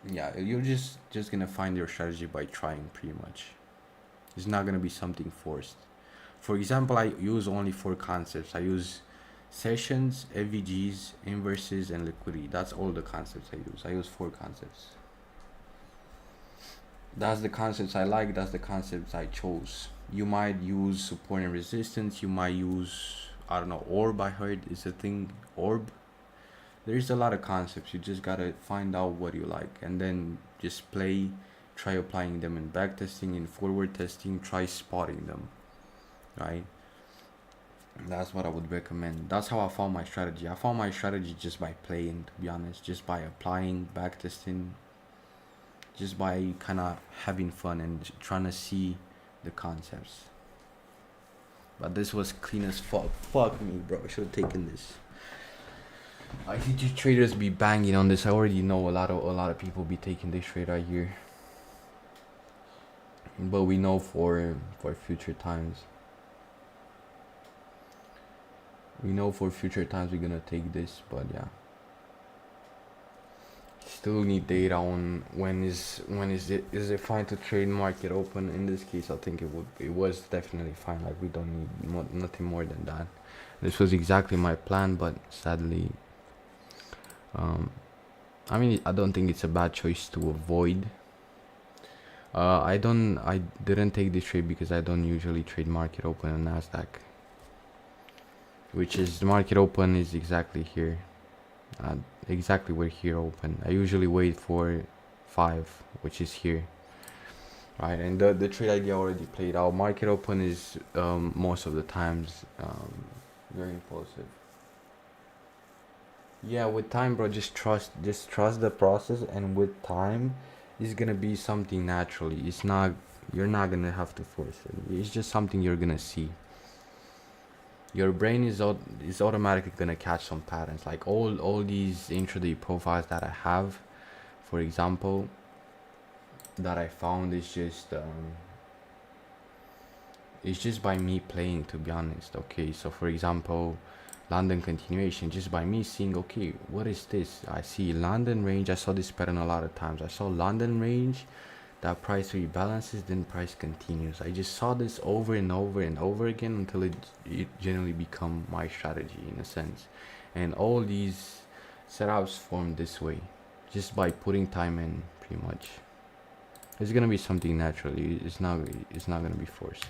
Yeah, you're just gonna find your strategy by trying, pretty much. It's not gonna be something forced. For example, I use only 4 concepts. I use sessions, FVGs, inverses, and liquidity. That's all the concepts I use. I use 4 concepts. That's the concepts I like. That's the concepts I chose. You might use support and resistance. You might use, I don't know, orb. I heard is a thing. Orb. There's a lot of concepts. You just gotta find out what you like, and then just play. Try applying them in back testing, in forward testing. Try spotting them. Right. That's what I would recommend. That's how I found my strategy. I found my strategy just by playing, to be honest, just by applying, backtesting, just by kind of having fun and trying to see the concepts. But this was clean as fuck. Fuck me, bro. I should have taken this. I see you traders be banging on this. I already know a lot of people be taking this trade right here. But we know for future times. We know for future times we're gonna take this, but yeah. Still need data on when is it fine to trade market open. In this case, I think it was definitely fine. Like we don't need nothing more than that. This was exactly my plan, but sadly, I mean, I don't think it's a bad choice to avoid. I didn't take this trade because I don't usually trade market open on Nasdaq, which is the market open is exactly here, exactly where here open. I usually wait for 5, which is here, right? And the trade idea already played out. Market open is most of the times very impulsive. Yeah, with time, bro, just trust the process, and with time it's gonna be something naturally. It's not, you're not gonna have to force it. It's just something you're gonna see. Your brain is automatically gonna catch some patterns. Like all these intraday profiles that I have, for example, that I found is just by me playing, to be honest. Okay, so for example, London continuation, just by me seeing, okay, what is this? I see London range. I saw this pattern a lot of times. I saw London range, that price rebalances, then price continues. I just saw this over and over and over again until it generally become my strategy in a sense. And all these setups form this way, just by putting time in, pretty much. It's gonna be something naturally. It's not gonna be forced.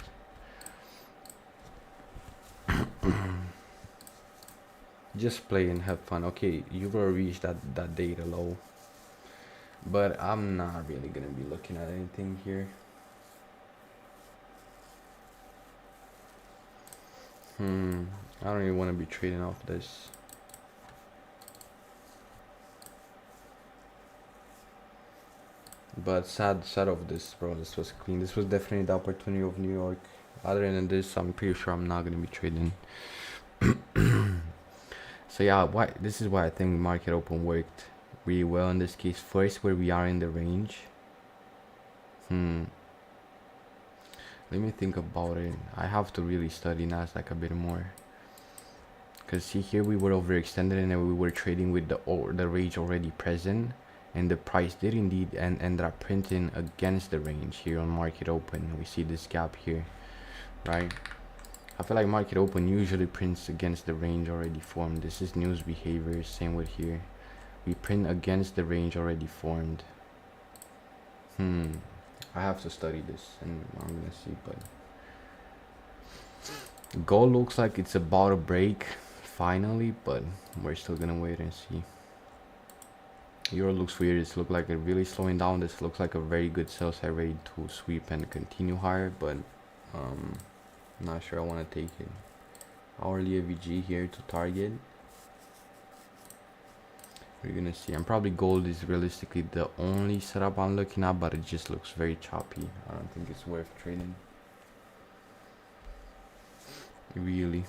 Just play and have fun. Okay, you will reach that data low, but I'm not really gonna be looking at anything here. I don't really want to be trading off this. But sad of this, bro. This was clean. This was definitely the opportunity of New York. Other than this, I'm pretty sure I'm not gonna be trading. So yeah, this is why I think market open worked really well in this case. First, where we are in the range. Let me think about it. I have to really study Nasdaq a bit more. Cause see here we were overextended and then we were trading with the range already present, and the price did indeed end up printing against the range here on market open. We see this gap here, right? I feel like market open usually prints against the range already formed. This is news behavior. Same with here. We print against the range already formed. I have to study this and I'm gonna see, but gold looks like it's about to break finally, but we're still gonna wait and see. Euro looks weird. It's look like it really slowing down. This looks like a very good sell side ready to sweep and continue higher, but not sure I want to take it. Hourly AVG here to target. we're gonna see. And probably gold is realistically the only setup I'm looking at, but it just looks very choppy. I don't think it's worth trading, really.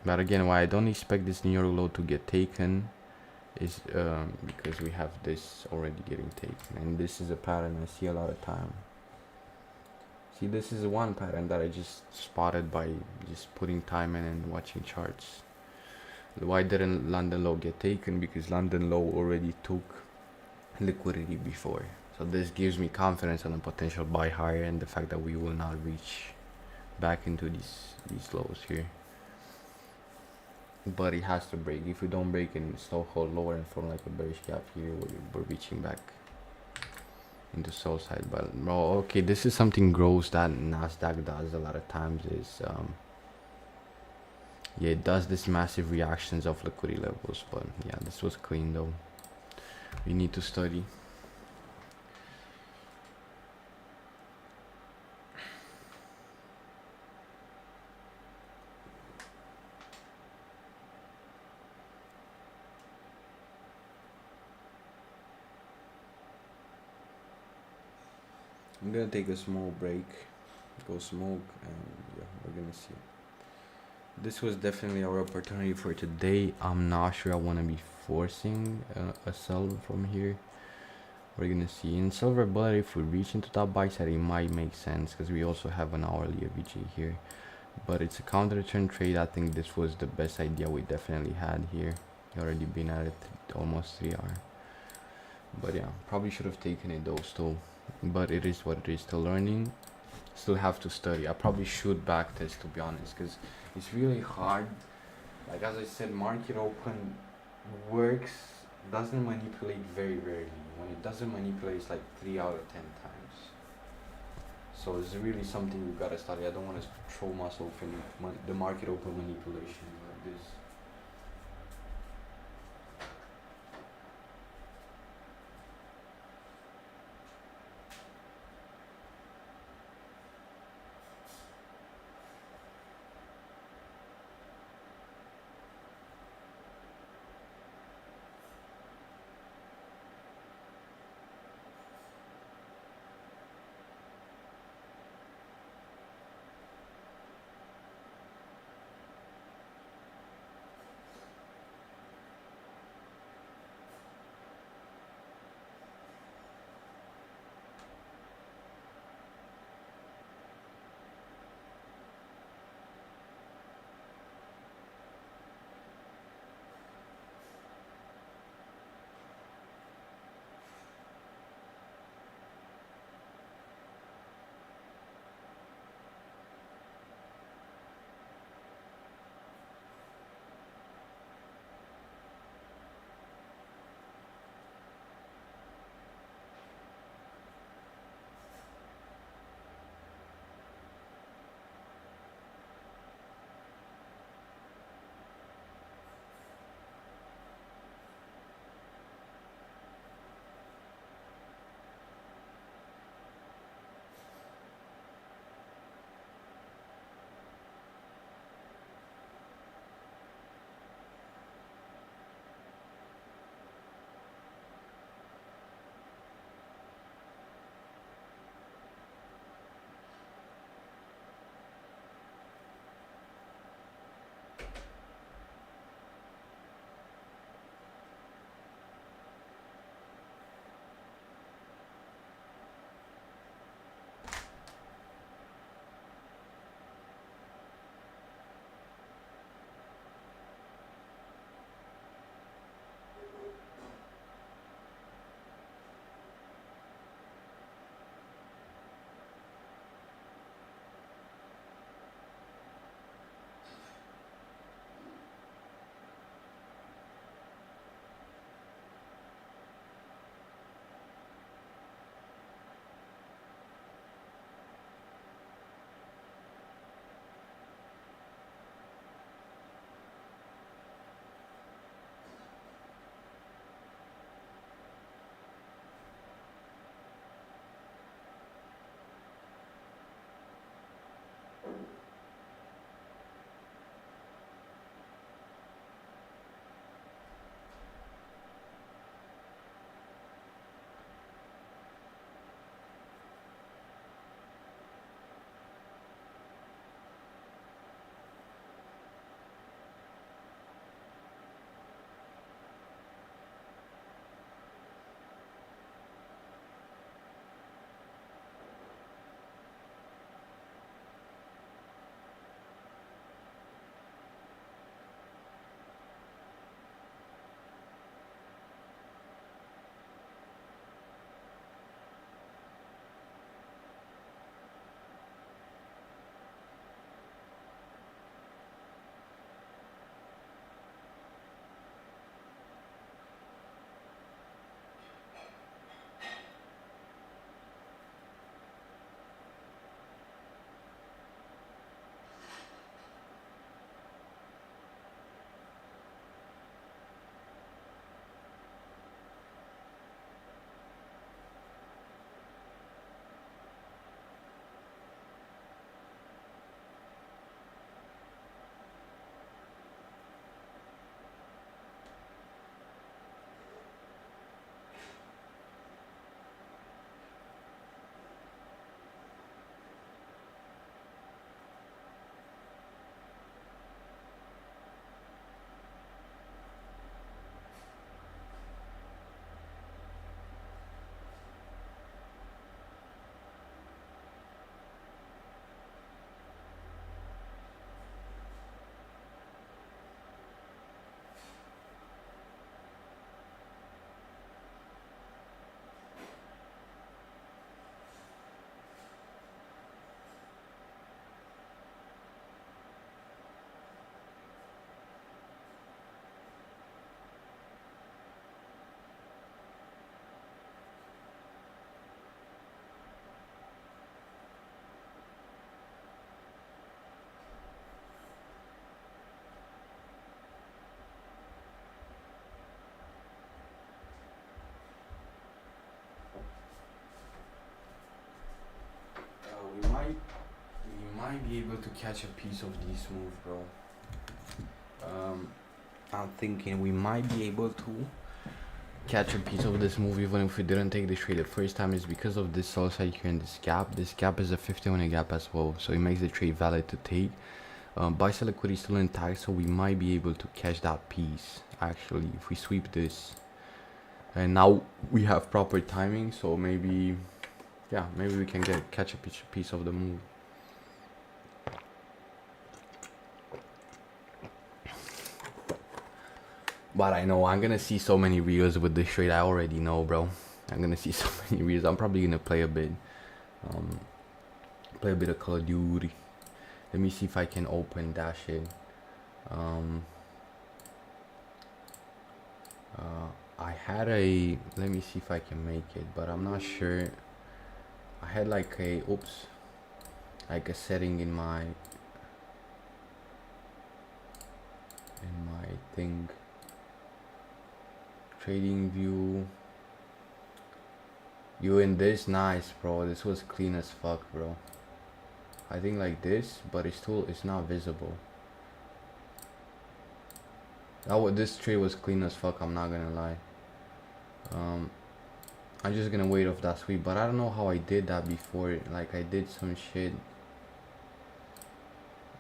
But again, why I don't expect this New York low to get taken is because we have this already getting taken, and this is a pattern I see a lot of time. See, this is one pattern that I just spotted by just putting time in and watching charts. Why didn't London low get taken? Because London low already took liquidity before. So this gives me confidence on a potential buy higher and the fact that we will not reach back into these lows here. But it has to break. If we don't break and still hold lower and form like a bearish gap here, we're reaching back into sell side. But bro, okay, this is something gross that Nasdaq does a lot of times is yeah, it does this massive reactions of liquidity levels. But yeah, this was clean though. We need to study. I'm gonna take a small break, go smoke, and yeah, we're gonna see. This was definitely our opportunity for today. I'm not sure I want to be forcing a sell from here. We're gonna see. In silver bullet, if we reach into that buy side, it might make sense because we also have an hourly AVG here. But it's a counter return trade. I think this was the best idea we definitely had here. Already been at it almost 3 hours. But yeah, probably should have taken it though still. But it is what it is. Still learning. Still have to study. I probably should backtest to be honest, because it's really hard. Like as I said, market open works, doesn't manipulate very rarely. When it doesn't manipulate, it's like 3 out of 10 times. So it's really something you gotta study. I don't want to throw myself in the market open manipulation like this. might be able to catch a piece of this move, bro. I'm thinking we might be able to catch a piece of this move even if we didn't take the trade the first time. Is because of this sell side here in this gap. This gap is a 50-minute gap as well, so it makes the trade valid to take. Buy sell liquidity still intact, so we might be able to catch that piece actually if we sweep this. And now we have proper timing, so maybe, yeah, maybe we can catch a piece of the move. But I know I'm gonna see so many reels with this trade. I already know, bro. I'm gonna see so many reels. I'm probably gonna play a bit of Call of Duty. Let me see if I can open that shit. I had a, let me see if I can make it, but I'm not sure. I had like a, oops, like a setting in my thing. Trading view. You in this? Nice, bro. This was clean as fuck, bro. I think like this, but it's not visible. This trade was clean as fuck, I'm not gonna lie. I'm just gonna wait off that sweep, but I don't know how I did that before. Like I did some shit.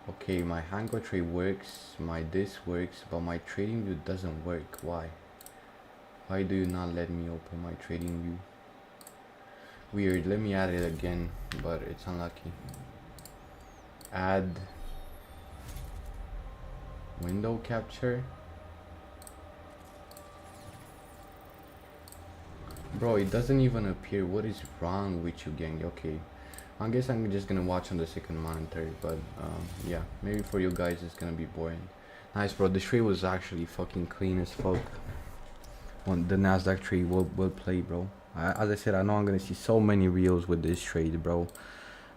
Okay, my Hanko trade works, my this works, but my trading view doesn't work. Why? Why do you not let me open my trading view? Weird. Let me add it again, but it's unlucky. Add window capture. Bro, it doesn't even appear. What is wrong with you, gang? Okay, I guess I'm just gonna watch on the second monitor, but yeah, maybe for you guys it's gonna be boring. Nice, bro. This trade was actually fucking clean as fuck. On the Nasdaq trade, will play, bro. As I said, I know I'm gonna see so many reels with this trade, bro.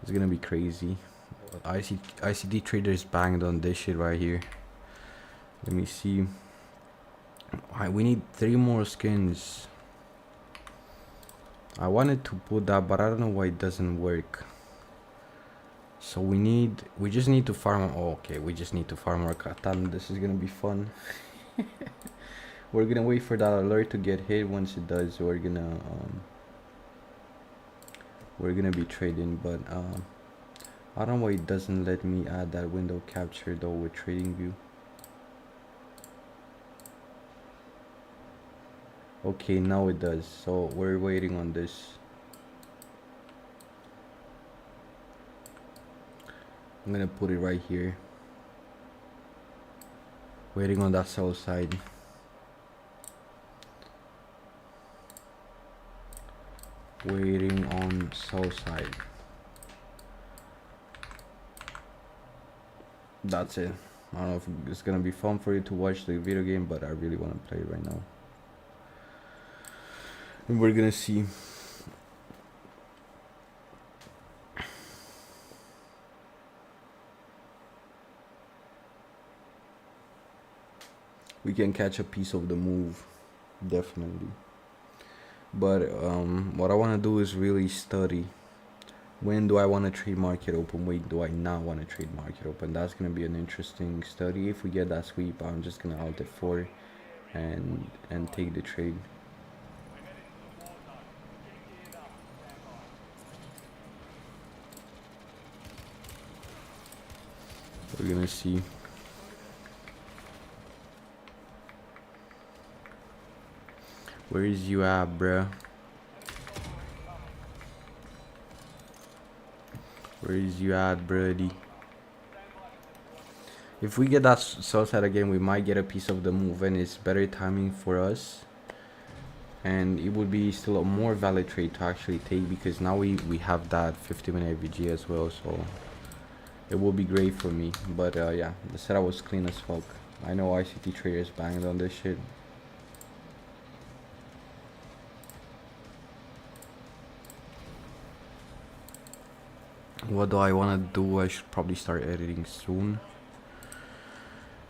It's gonna be crazy. ICT traders banged on this shit right here. Let me see. Alright, we need 3 more skins. I wanted to put that, but I don't know why it doesn't work. So we just need to farm. Oh, okay, we just need to farm our Katan. This is gonna be fun. We're gonna wait for that alert to get hit. Once it does, we're gonna be trading. But I don't know why it doesn't let me add that window capture though with trading view. Okay, now it does. So we're waiting on this. I'm gonna put it right here. Waiting on that sell side. Waiting on sell side. That's it. I don't know if it's gonna be fun for you to watch the video game, but I really want to play it right now. And we're gonna see. We can catch a piece of the move, definitely. But what I want to do is really study. When do I want to trade market open? When do I not want to trade market open? That's gonna be an interesting study. If we get that sweep, I'm just gonna alt F4 and take the trade. We're gonna see. Where is you at, bruh? Where is you at, buddy? If we get that sell side again, we might get a piece of the move, and it's better timing for us. And it would be still a more valid trade to actually take, because now we have that 50-minute AVG as well, so it will be great for me. But yeah, the setup was clean as fuck. I know ICT traders banged on this shit. What do I want to do? I should probably start editing soon.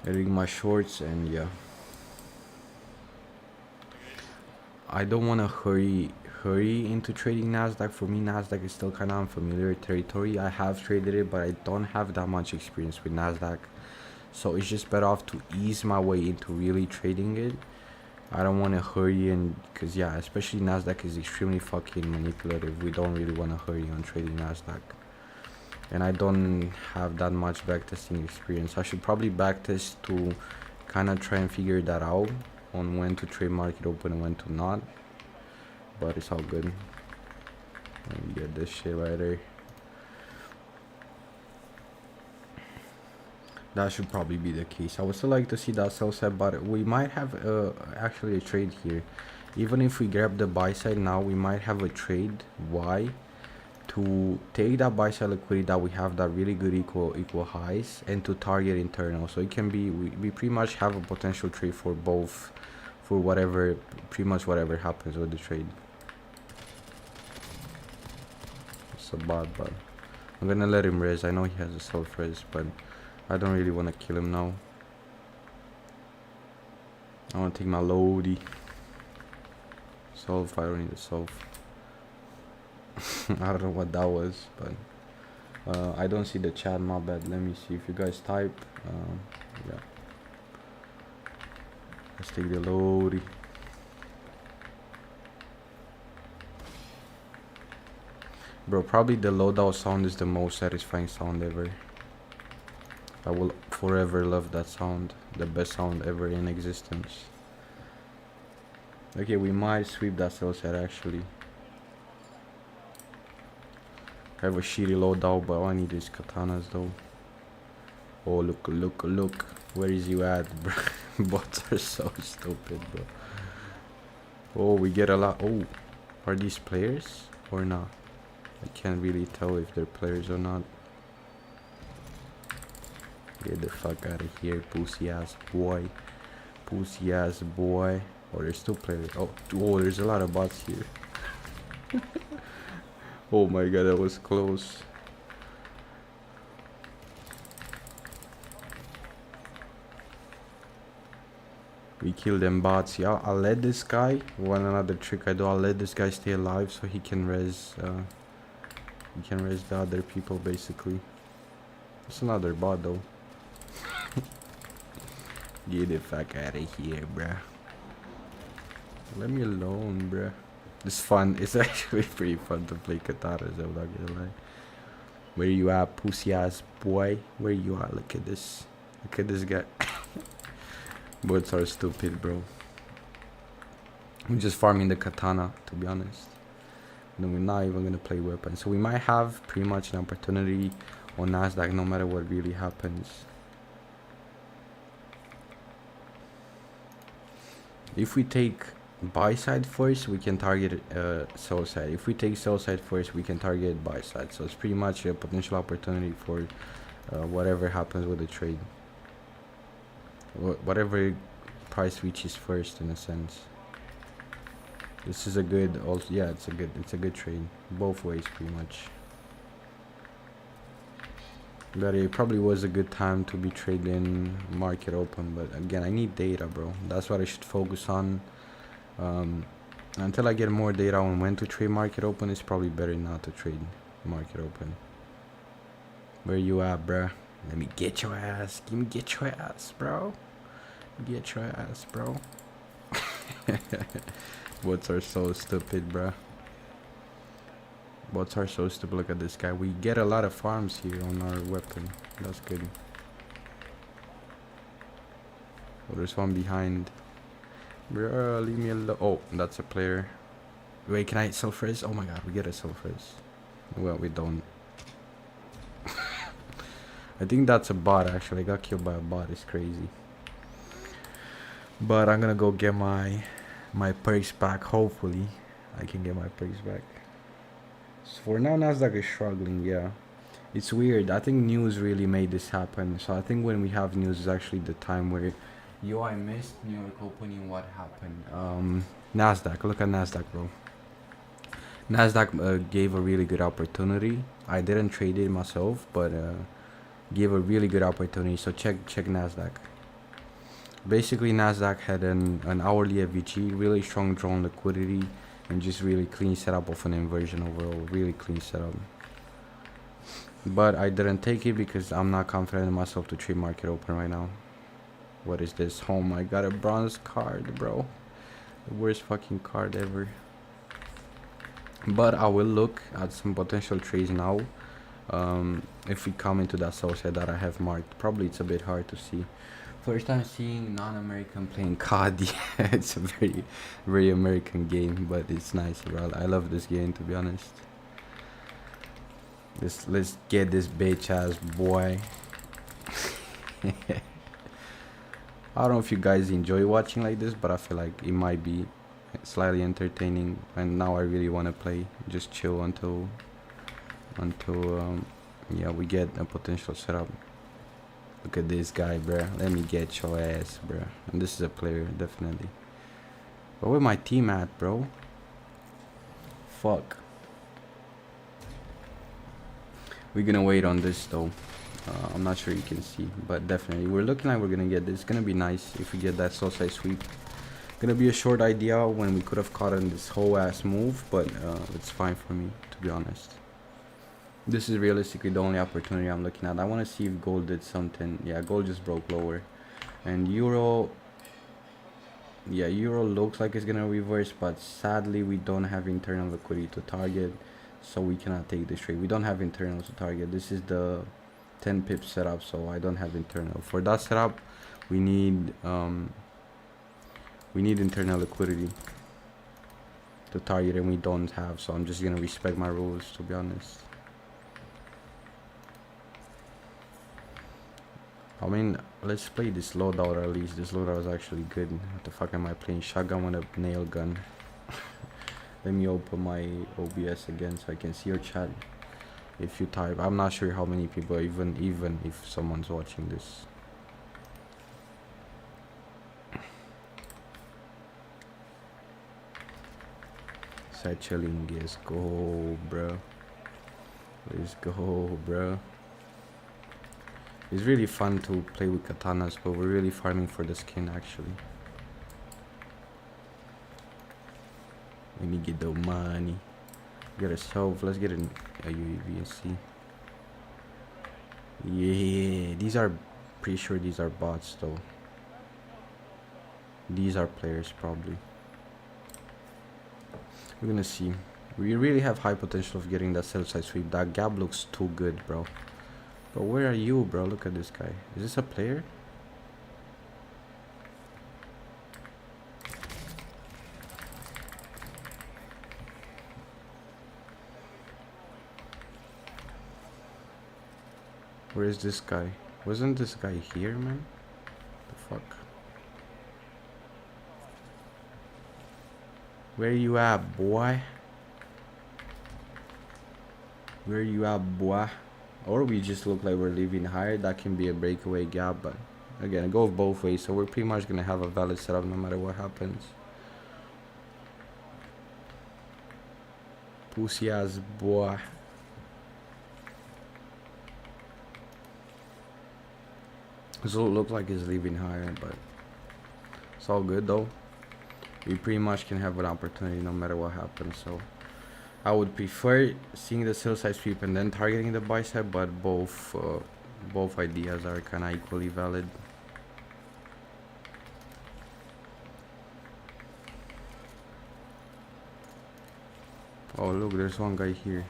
Editing my shorts, and yeah. I don't want to hurry into trading Nasdaq. For me, Nasdaq is still kind of unfamiliar territory. I have traded it, but I don't have that much experience with Nasdaq, so it's just better off to ease my way into really trading it. I don't want to hurry in, because yeah, especially Nasdaq is extremely fucking manipulative. We don't really want to hurry on trading Nasdaq, and I don't have that much backtesting experience. I should probably backtest to kind of try and figure that out on when to trade market open and when to not, but it's all good. Let me get this shit right there. That should probably be the case. I would still like to see that sell side, but we might have actually a trade here. Even if we grab the buy side now, we might have a trade. Why? To take that buy side liquidity that we have, that really good equal highs, and to target internal. So it can be, we pretty much have a potential trade for both, for whatever, pretty much whatever happens with the trade. It's a bot, but I'm gonna let him res. I know he has a self res, but I don't really want to kill him now. I want to take my loady. Self, I don't need a self. I don't know what that was, but I don't see the chat, my bad. Let me see if you guys type. Yeah. Let's take the loady. Bro, probably the loadout sound is the most satisfying sound ever. I will forever love that sound. The best sound ever in existence. Okay, we might sweep that sell set actually. I have a shitty loadout, but all I need is katanas though. Oh, look. Where is you at, bro? Bots are so stupid, bro. Oh, we get a lot. Oh, are these players or not? I can't really tell if they're players or not. Get the fuck out of here, pussy ass boy. Pussy ass boy. Oh, there's two players. Oh, there's a lot of bots here. Oh my god, that was close. We kill them bots. Yeah, I'll let this guy, one another trick I do, I'll let this guy stay alive so he can res the other people basically. It's another bot though. Get the fuck out of here, bruh. Let me alone, bruh. It's fun. It's actually pretty fun to play katanas, I'm not gonna lie. Where you at, pussy ass boy? Where you at? Look at this. Look at this guy. Bots are stupid, bro. I'm just farming the katana, to be honest. And we're not even gonna play weapons. So we might have pretty much an opportunity on Nasdaq no matter what really happens. If we take buy side first, we can target sell side. If we take sell side first, we can target buy side. So it's pretty much a potential opportunity for whatever happens with the trade. Whatever price reaches first, in a sense. This is a good, also, yeah, it's a good trade both ways pretty much. But it probably was a good time to be trading market open, but again, I need data, bro. That's what I should focus on. Until I get more data on when to trade market open, it's probably better not to trade market open. Where you at, bruh? Let me get your ass. Give me get your ass, bro. Get your ass, bro. Bots are so stupid, bruh. Bots are so stupid. Look at this guy. We get a lot of farms here on our weapon. That's good. Oh, there's one behind. Bro, leave me alone. Oh, that's a player. Wait, can I self-res? Oh my god, we get a self-res. Well, we don't. I think that's a bot, actually. I got killed by a bot. It's crazy. But I'm gonna go get my perks back. Hopefully, I can get my perks back. So for now, Nasdaq is struggling, yeah. It's weird. I think news really made this happen. So I think when we have news is actually the time where... Yo, I missed New York opening. What happened? Nasdaq. Look at Nasdaq, bro. Nasdaq gave a really good opportunity. I didn't trade it myself, but gave a really good opportunity. So check Nasdaq. Basically, Nasdaq had an hourly FVG, really strong drawn liquidity, and just really clean setup of an inversion overall. Really clean setup. But I didn't take it because I'm not confident in myself to trade market open right now. What is this? Oh my god, a bronze card, bro. The worst fucking card ever. But I will look at some potential trades now. If we come into that source that I have marked. Probably it's a bit hard to see. First time seeing non-American playing COD. It's a very, very American game, but it's nice, bro. I love this game, to be honest. Let's get this bitch ass boy. I don't know if you guys enjoy watching like this, but I feel like it might be slightly entertaining. And now I really want to play, just chill until yeah, we get a potential setup. Look at this guy, bruh. Let me get your ass, bruh. And this is a player, definitely. But where my team at, bro? Fuck. We're gonna wait on this though. I'm not sure you can see, but definitely we're looking like we're gonna get this. It's gonna be nice if we get that soul side sweep. Gonna be a short idea when we could have caught in this whole ass move, but it's fine for me, to be honest. This is realistically the only opportunity I'm looking at. I want to see if gold did something. Yeah, gold just broke lower. And euro, yeah, euro looks like it's gonna reverse, but sadly we don't have internal liquidity to target, so we cannot take this trade. We don't have internal to target. This is the 10 pips setup, so I don't have internal. For that setup, we need internal liquidity to target, and we don't have, so I'm just gonna respect my rules, to be honest. I mean, let's play this loadout at least. This loadout is actually good. What the fuck am I playing? Shotgun with a nail gun. Let me open my OBS again so I can see your chat. If you type, I'm not sure how many people, even if someone's watching this. Side chilling, let's go, bro. Let's go, bro. It's really fun to play with katanas, but we're really farming for the skin actually. We need to get the money. Get ourselves. Let's get a UAV and see. Yeah, these are pretty sure these are bots though. These are players probably. We're gonna see. We really have high potential of getting that sell side sweep. That gap looks too good, bro. But where are you, bro? Look at this guy. Is this a player? Where is this guy? Wasn't this guy here, man? The fuck? Where you at, boy? Where you at, boy? Or we just look like we're leaving higher. That can be a breakaway gap, but again, it goes both ways, so we're pretty much gonna have a valid setup no matter what happens. Pussy ass boy. This will look like it's leaving higher, but it's all good though. We pretty much can have an opportunity no matter what happens, so I would prefer seeing the sell side sweep and then targeting the buy side, but both ideas are kind of equally valid. Oh look, there's one guy here.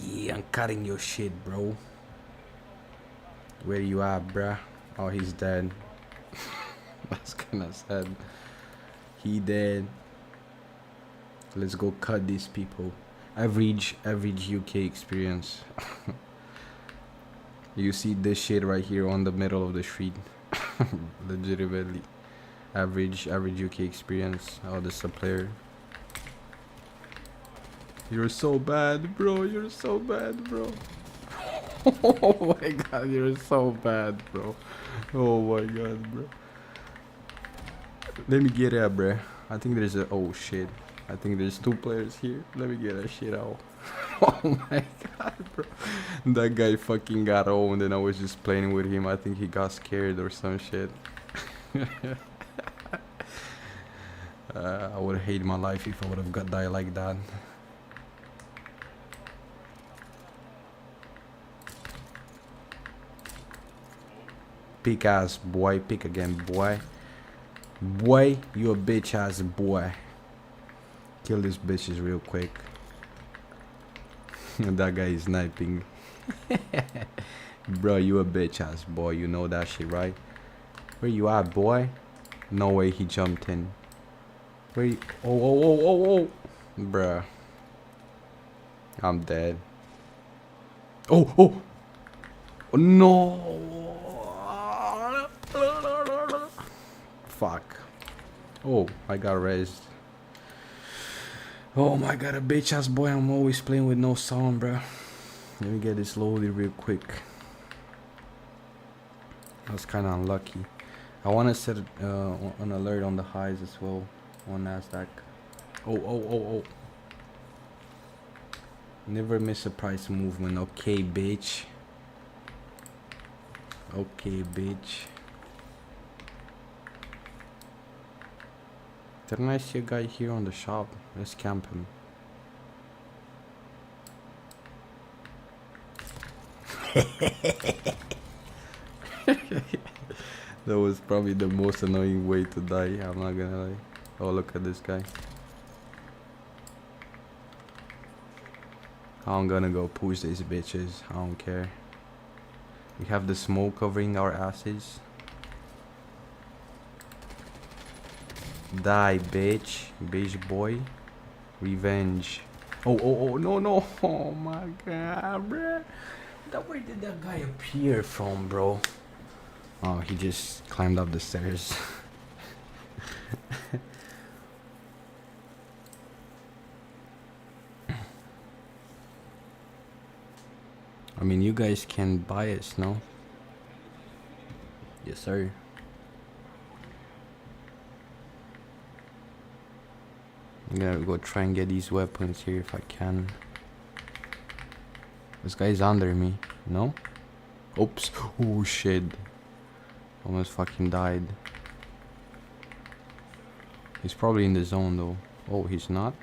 Yeah, I'm cutting your shit, bro. Where you at, bruh? Oh, he's dead. That's kind of sad. He dead. Let's go cut these people. Average UK experience. You see this shit right here on the middle of the street. Legitimately. Average UK experience. Oh, this is a player. You're so bad, bro. You're so bad, bro. Oh my god, you're so bad, bro. Oh my god, bro. Let me get out, bro. I think there's a... Oh shit. I think there's two players here. Let me get that shit out. Oh my god, bro. That guy fucking got owned and I was just playing with him. I think he got scared or some shit. I would hate my life if I would have got died like that. Pick ass boy, pick again boy. Boy, you a bitch ass boy. Kill these bitches real quick. That guy is sniping. Bro, you a bitch ass boy, you know that shit, right? Where you at, boy? No way he jumped in. Where you? Oh. Bruh. I'm dead. Oh. No. Fuck. Oh, I got raised. Oh my god, a bitch ass boy. I'm always playing with no sound, bro. Let me get this loaded real quick. I was kind of unlucky. I want to set an alert on the highs as well on NASDAQ. Oh. Never miss a price movement. Okay, bitch. Okay, bitch. Didn't I see a guy here on the shop? Let's camp him. That was probably the most annoying way to die, I'm not gonna lie. Oh, look at this guy. I'm gonna go push these bitches. I don't care. We have the smoke covering our asses. Die, bitch. Bitch boy. Revenge. Oh, no. Oh my god, bruh. Where did that guy appear from, bro? Oh, he just climbed up the stairs. I mean, you guys can buy us, no? Yes, sir. I'm gonna go try and get these weapons here if I can. This guy's under me, no? Oops. Oh shit. Almost fucking died. He's probably in the zone though. Oh, he's not?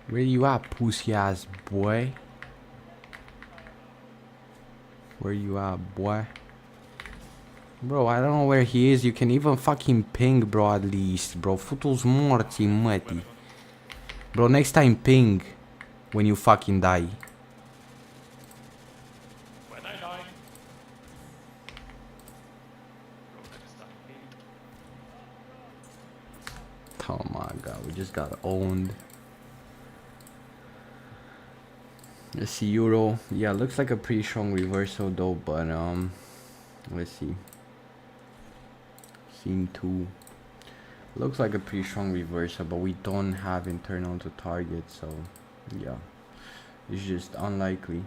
Where you at, pussy ass boy? Where you at, boy? Bro, I don't know where he is. You can even fucking ping, bro, at least. Bro, futus morți, mătii. Bro, next time ping when you fucking die. When I die. Oh my god, we just got owned. Let's see, Euro. Yeah, looks like a pretty strong reversal though, but let's see. Scene 2. Looks like a pretty strong reversal, but we don't have internal to target, so yeah. It's just unlikely.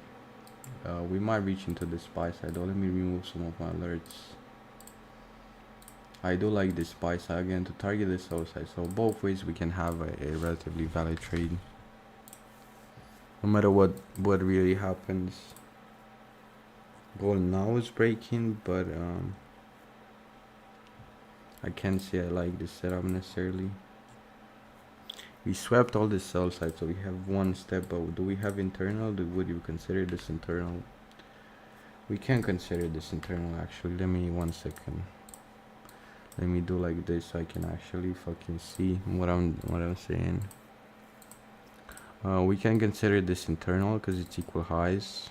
We might reach into the SPY side though. Let me remove some of my alerts. I do like this SPY side again to target the sell side, so both ways we can have a relatively valid trade. No matter what really happens. Gold now is breaking, but I can't say I like this setup necessarily. We swept all the sell side, so we have one step, but do we have internal? Would you consider this internal? We can consider this internal actually. Let me 1 second. Let me do like this so I can actually fucking see what I'm saying. We can consider this internal because it's equal highs.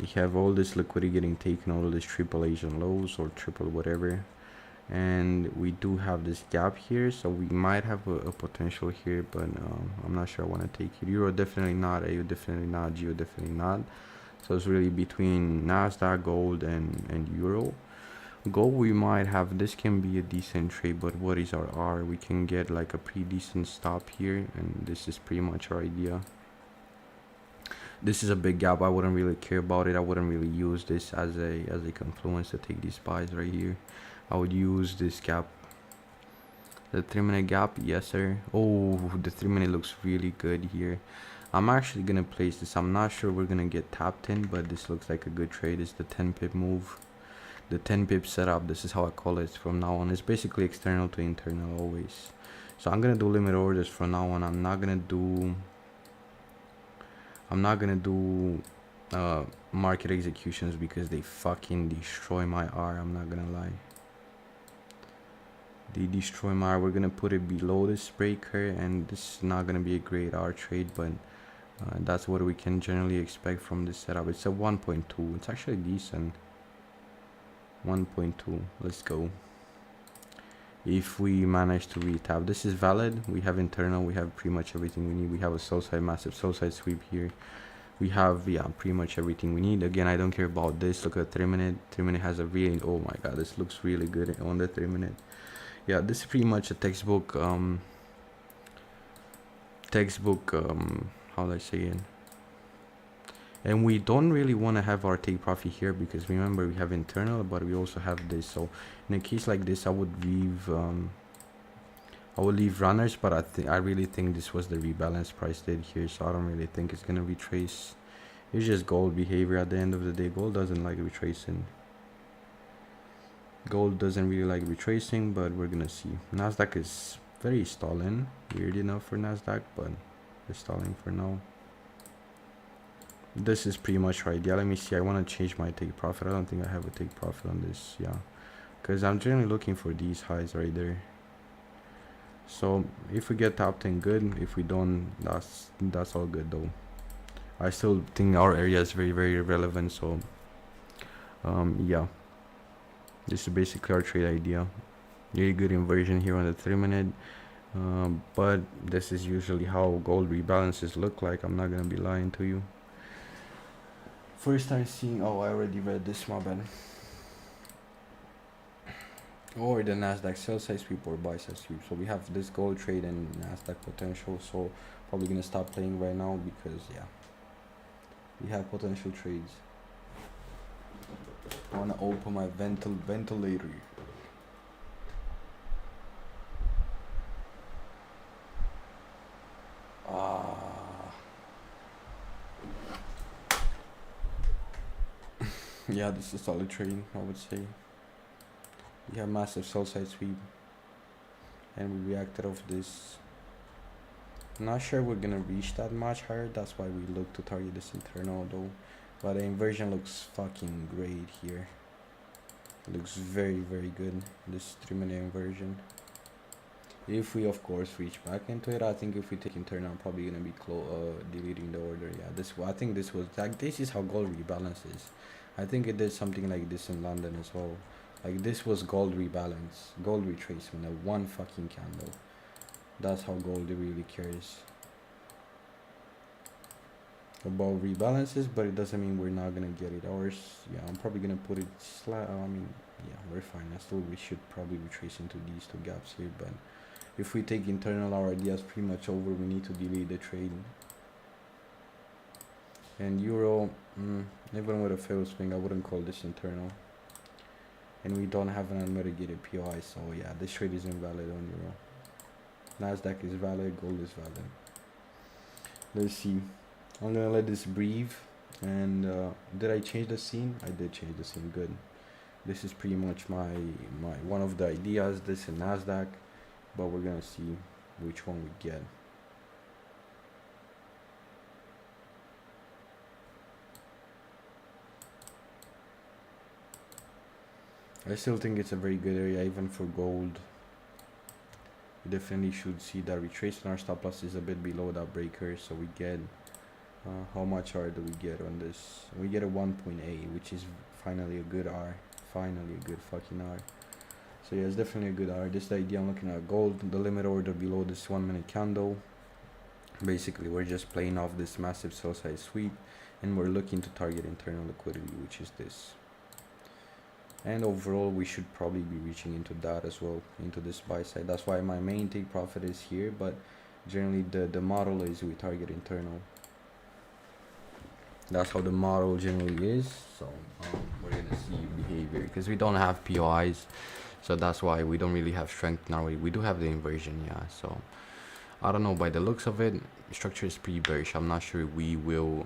We have all this liquidity getting taken, all this triple Asian lows or triple whatever, and we do have this gap here, so we might have a potential here, but I'm not sure I want to take it. Euro definitely not, AU definitely not, Geo definitely not. So it's really between NASDAQ, gold, and Euro. Gold, we might have, this can be a decent trade, but what is our R? We can get like a pretty decent stop here, and this is pretty much our idea. This is a big gap. I wouldn't really care about it. I wouldn't really use this as a confluence to take these buys right here. I would use this gap. The 3-minute gap, yes sir. Oh, the 3-minute looks really good here. I'm actually gonna place this. I'm not sure we're gonna get tapped in, but this looks like a good trade. It's the 10 pip move. the 10 pip setup. This is how I call it from now on. It's basically external to internal always. So I'm gonna do limit orders from now on. I'm not gonna do market executions because they fucking destroy my R. I'm not gonna lie. They destroy my R. We're gonna put it below this breaker, and this is not gonna be a great R trade, but that's what we can generally expect from this setup. It's a 1.2. It's actually decent. 1.2. Let's go. If we manage to retap, this is valid. We have internal. We have pretty much everything we need. We have a sell side, massive sell side sweep here. We have, yeah, pretty much everything we need. Again, I don't care about this. Look at 3 minute. 3 minute has a really, oh my god, this looks really good on the 3 minute. Yeah, this is pretty much a textbook how do I say it? And we don't really want to have our take profit here because remember we have internal, but we also have this. So in a case like this, I would leave runners, but I really think this was the rebalance price did here, so I don't really think it's gonna retrace. It's just gold behavior at the end of the day. Gold doesn't like retracing. Gold doesn't really like retracing, but we're gonna see. Nasdaq is very stalling, weird enough for Nasdaq, but it's stalling for now. This is pretty much right. Yeah, let me see. I want to change my take profit. I don't think I have a take profit on this. Yeah, because I'm generally looking for these highs right there. So if we get top 10, good. If we don't, that's all good though. I still think our area is very, very relevant. So yeah, this is basically our trade idea. Really good inversion here on the 3 minute. But this is usually how gold rebalances look like. I'm not gonna be lying to you. First time seeing, oh, I already read this, my bad. Or the Nasdaq sell side sweep or buy side sweep. So we have this gold trade and Nasdaq potential. So probably gonna stop playing right now because yeah, we have potential trades. I wanna open my ventilator. Yeah, this is a solid trade, I would say. We have massive sell side sweep, and we reacted off this. Not sure we're gonna reach that much higher. That's why we look to target this internal though. But the inversion looks fucking great here. It looks very, very good. This 3 minute inversion. If we of course reach back into it, I think if we take internal, I'm probably gonna be deleting the order. Yeah, I think this was like, this is how gold rebalances. I think it did something like this in London as well. Like this was gold rebalance, gold retracement, a one fucking candle. That's how gold really cares about rebalances, but it doesn't mean we're not gonna get it. Ours, yeah, I'm probably gonna put it I mean, yeah, we're fine. We should probably retrace into these two gaps here, but if we take internal, our idea is pretty much over. We need to delete the trade. And euro, even with a failed swing, I wouldn't call this internal. And we don't have an unmitigated POI, so yeah, this trade is invalid on euro. Nasdaq is valid, gold is valid. Let's see. I'm gonna let this breathe. And did I change the scene? I did change the scene. Good. This is pretty much my one of the ideas. This in Nasdaq, but we're gonna see which one we get. I still think it's a very good area even for gold. We definitely should see that retracement. Our stop loss is a bit below that breaker, so we get how much R do we get on this? We get a 1.8, which is finally a good R. Finally a good fucking R. So yeah, it's definitely a good R. This is the idea. I'm looking at gold, the limit order below this 1 minute candle. Basically we're just playing off this massive sell side sweep, and we're looking to target internal liquidity, which is this. And overall we should probably be reaching into that as well, into this buy side. That's why my main take profit is here, but generally the model is we target internal. That's how the model generally is. So we're gonna see behavior because we don't have POIs, so that's why we don't really have strength now. We do have the inversion, yeah. So I don't know, by the looks of it, structure is pretty bearish. I'm not sure we will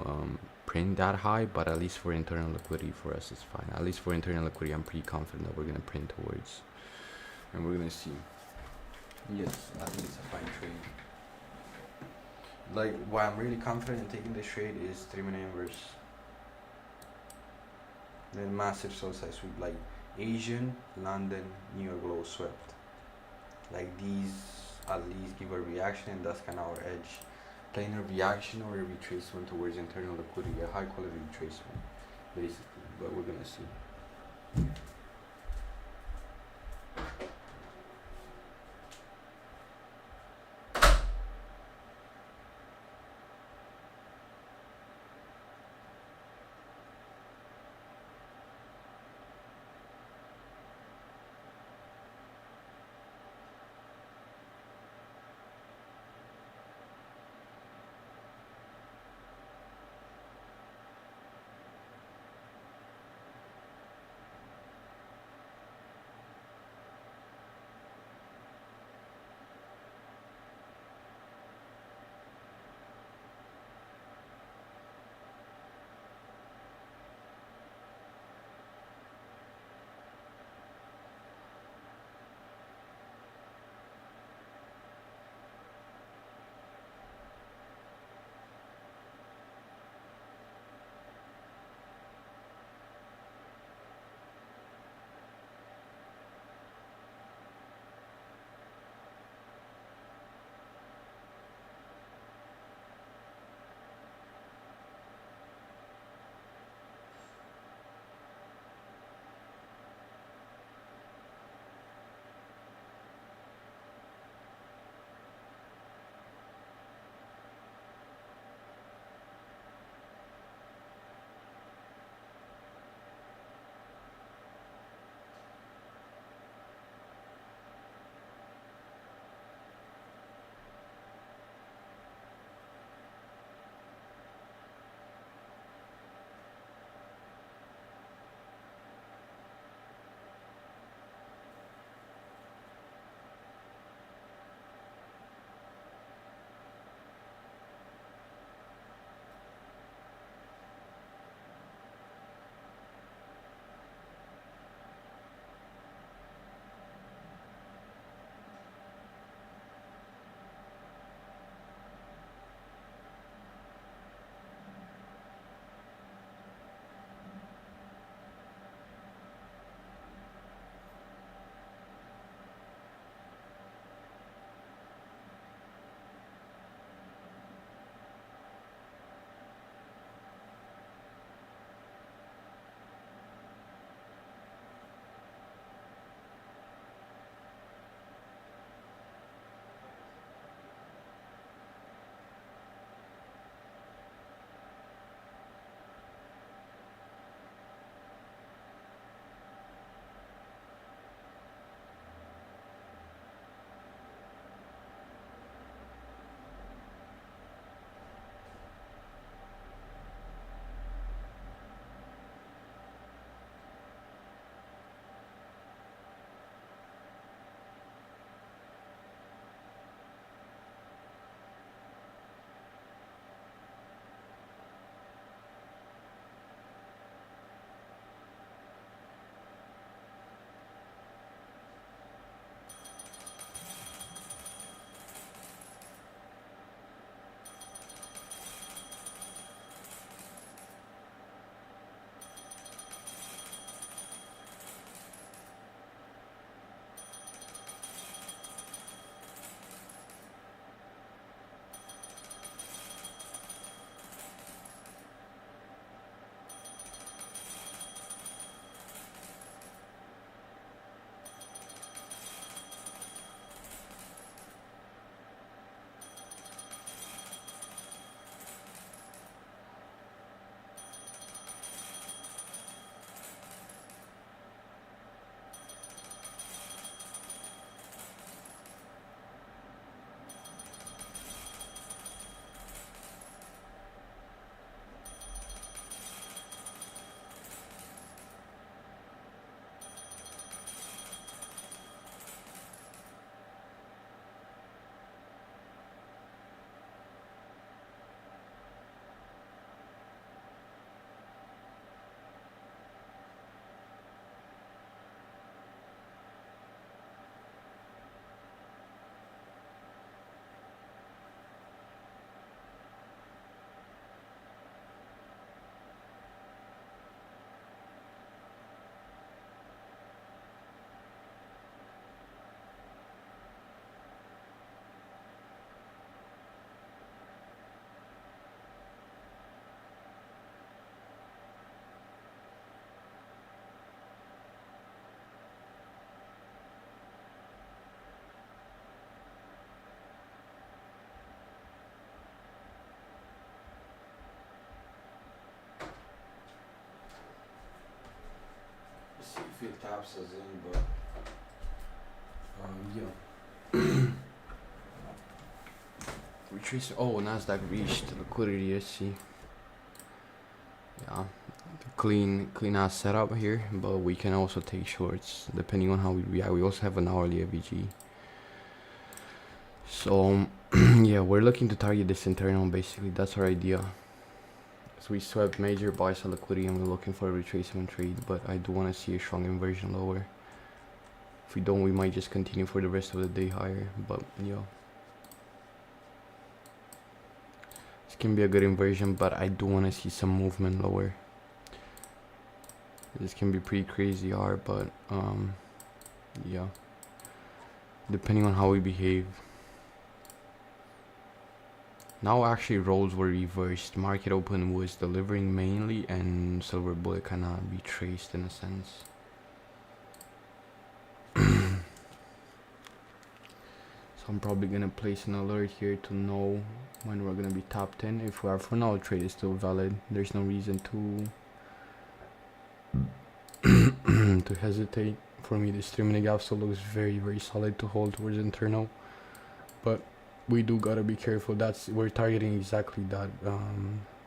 print that high, but at least for internal liquidity for us it's fine. At least for internal liquidity, I'm pretty confident that we're gonna print towards, and we're gonna see. Yes, I think it's a fine trade. Like, why I'm really confident in taking this trade is 3-minute inverse. Then massive sell side sweep, like Asian, London, New York low swept. Like these at least give a reaction, and that's kind of our edge. Playing a reaction or a retracement towards internal liquidity, a high quality retracement, basically. But we're gonna see. if it taps us in, but yeah. Retrace. Oh, Nasdaq reached liquidity. Let's see. Yeah, clean ass setup here, but we can also take shorts depending on how we react. We also have an hourly FVG. So yeah, we're looking to target this internal. Basically, that's our idea. So we swept major buys on liquidity and we're looking for a retracement trade, but I do want to see a strong inversion lower. If we don't, we might just continue for the rest of the day higher, but yeah. This can be a good inversion, but I do want to see some movement lower. This can be pretty crazy hard, but yeah. Depending on how we behave. Now actually roles were reversed. Market open was delivering mainly and silver bullet kinda retraced in a sense. So I'm probably gonna place an alert here to know when we're gonna be top 10. If we are, for now, trade is still valid. There's no reason to hesitate. For me, this 3-minute gap still looks very solid to hold towards internal, but we do gotta be careful. We're targeting exactly that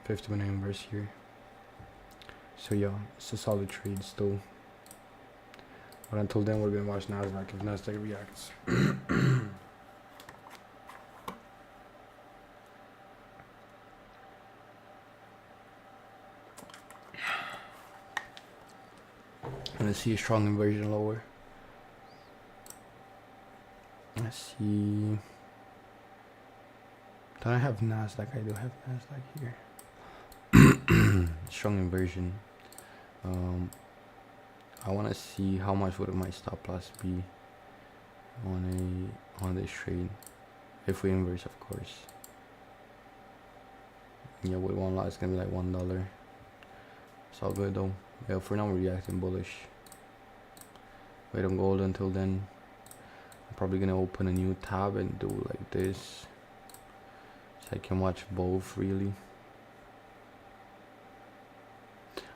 50-minute inverse here. So yeah, it's a solid trade still. But until then, we're gonna watch Nasdaq if Nasdaq reacts. And let's see a strong inversion lower. Let's see. Don't I have Nasdaq? I do have Nasdaq here. Strong inversion. I want to see how much would my stop loss be on this trade if we inverse, of course. Yeah, with one lot it's gonna be like $1. It's all good though. Yeah, for now we're reacting bullish. Wait on gold until then. I'm probably gonna open a new tab and do like this, so I can watch both really.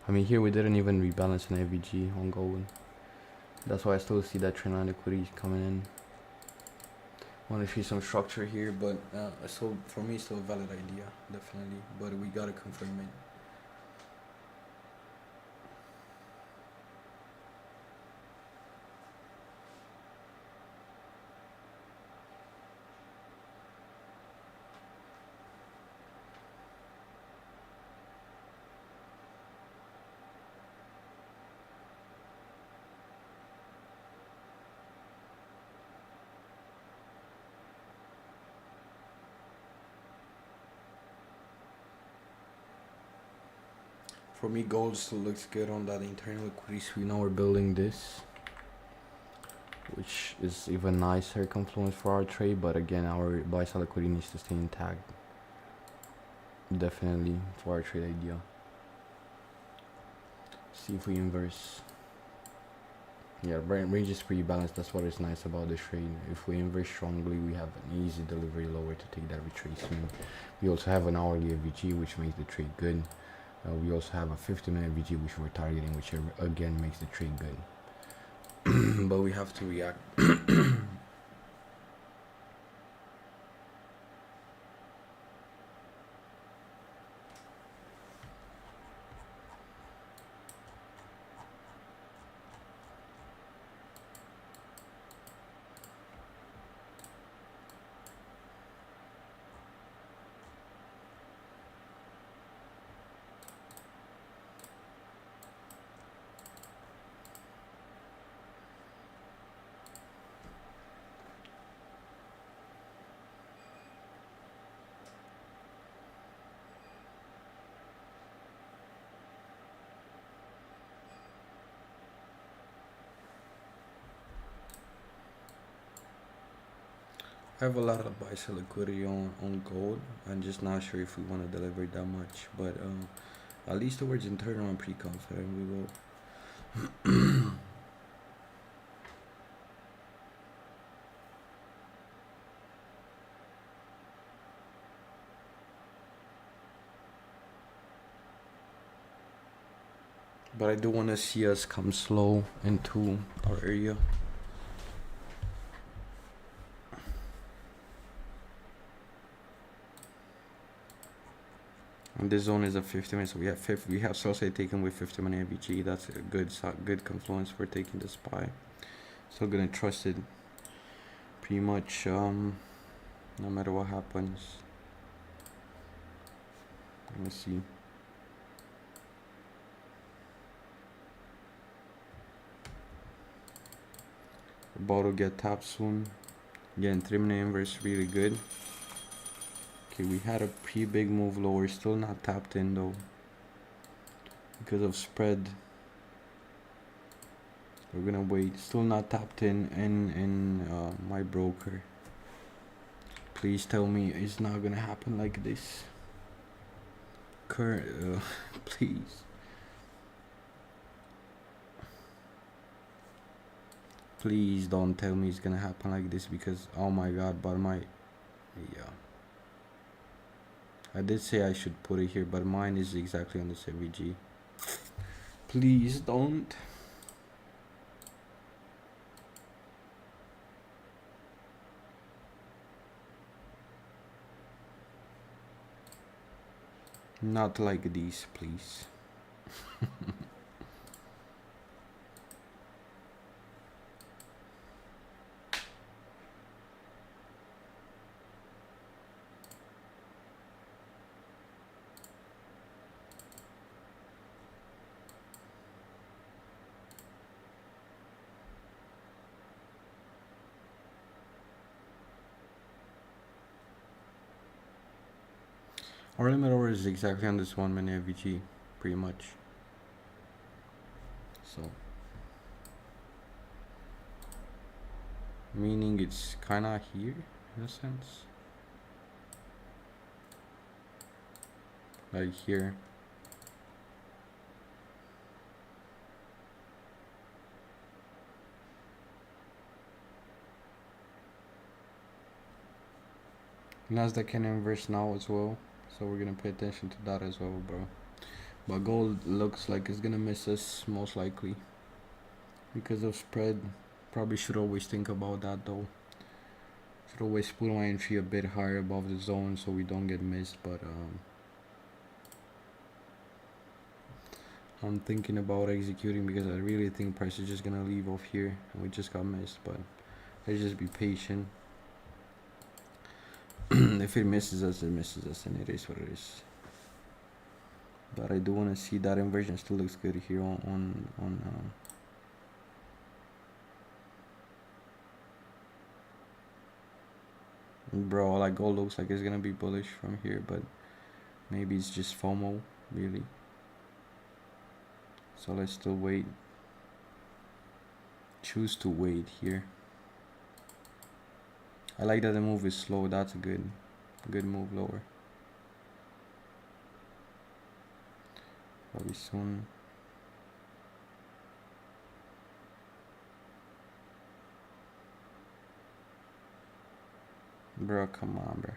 I mean, here we didn't even rebalance an FVG on gold. That's why I still see that trend line liquidity coming in. Want to see some structure here, but so for me, it's still a valid idea, definitely. But we gotta confirm it. For me, gold still looks good on that internal liquidity. So we know we're building this, which is even nicer confluence for our trade. But again, our buy side liquidity needs to stay intact. Definitely for our trade idea. See if we inverse. Yeah, range is pretty balanced. That's what is nice about this trade. If we inverse strongly, we have an easy delivery lower to take that retracement. We also have an hourly FVG, which makes the trade good. We also have a 50-minute FVG, which we're targeting, which again makes the trade good. But we have to react. I have a lot of buy side liquidity on gold. I'm just not sure if we want to deliver that much, but at least towards internal, I'm pretty confident we will. But I do want to see us come slow into our area. And this zone is a 50 minutes. So we have Celsius taken with 50 minute AVG. That's a good confluence for taking the SPY. Still gonna trust it pretty much no matter what happens. Let me see. About to get tapped soon. Again, 3 minute inverse really good. Okay, we had a pretty big move lower, still not tapped in though because of spread. We're gonna wait. Still not tapped in my broker. Please tell me it's not gonna happen like this. Please. Please don't tell me it's gonna happen like this, because oh my god, but yeah. I did say I should put it here, but mine is exactly on the CVG. Please don't. Not like these, please. Our limit order is exactly on this 1 minute AVG, pretty much. So, meaning it's kinda here in a sense, like here. Nasdaq can inverse now as well, so we're gonna pay attention to that as well, bro. But gold looks like it's gonna miss us most likely because of spread. Probably should always think about that though. Should always put my entry a bit higher above the zone so we don't get missed. But I'm thinking about executing because I really think price is just gonna leave off here and we just got missed. But let's just be patient. If it misses us, it misses us, and it is what it is. But I do want to see that inversion still looks good here on bro, like gold looks like it's gonna be bullish from here, but maybe it's just FOMO, really. So let's still wait. Choose to wait here. I like that the move is slow. That's a good move lower. Probably soon. Bro, come on, bro.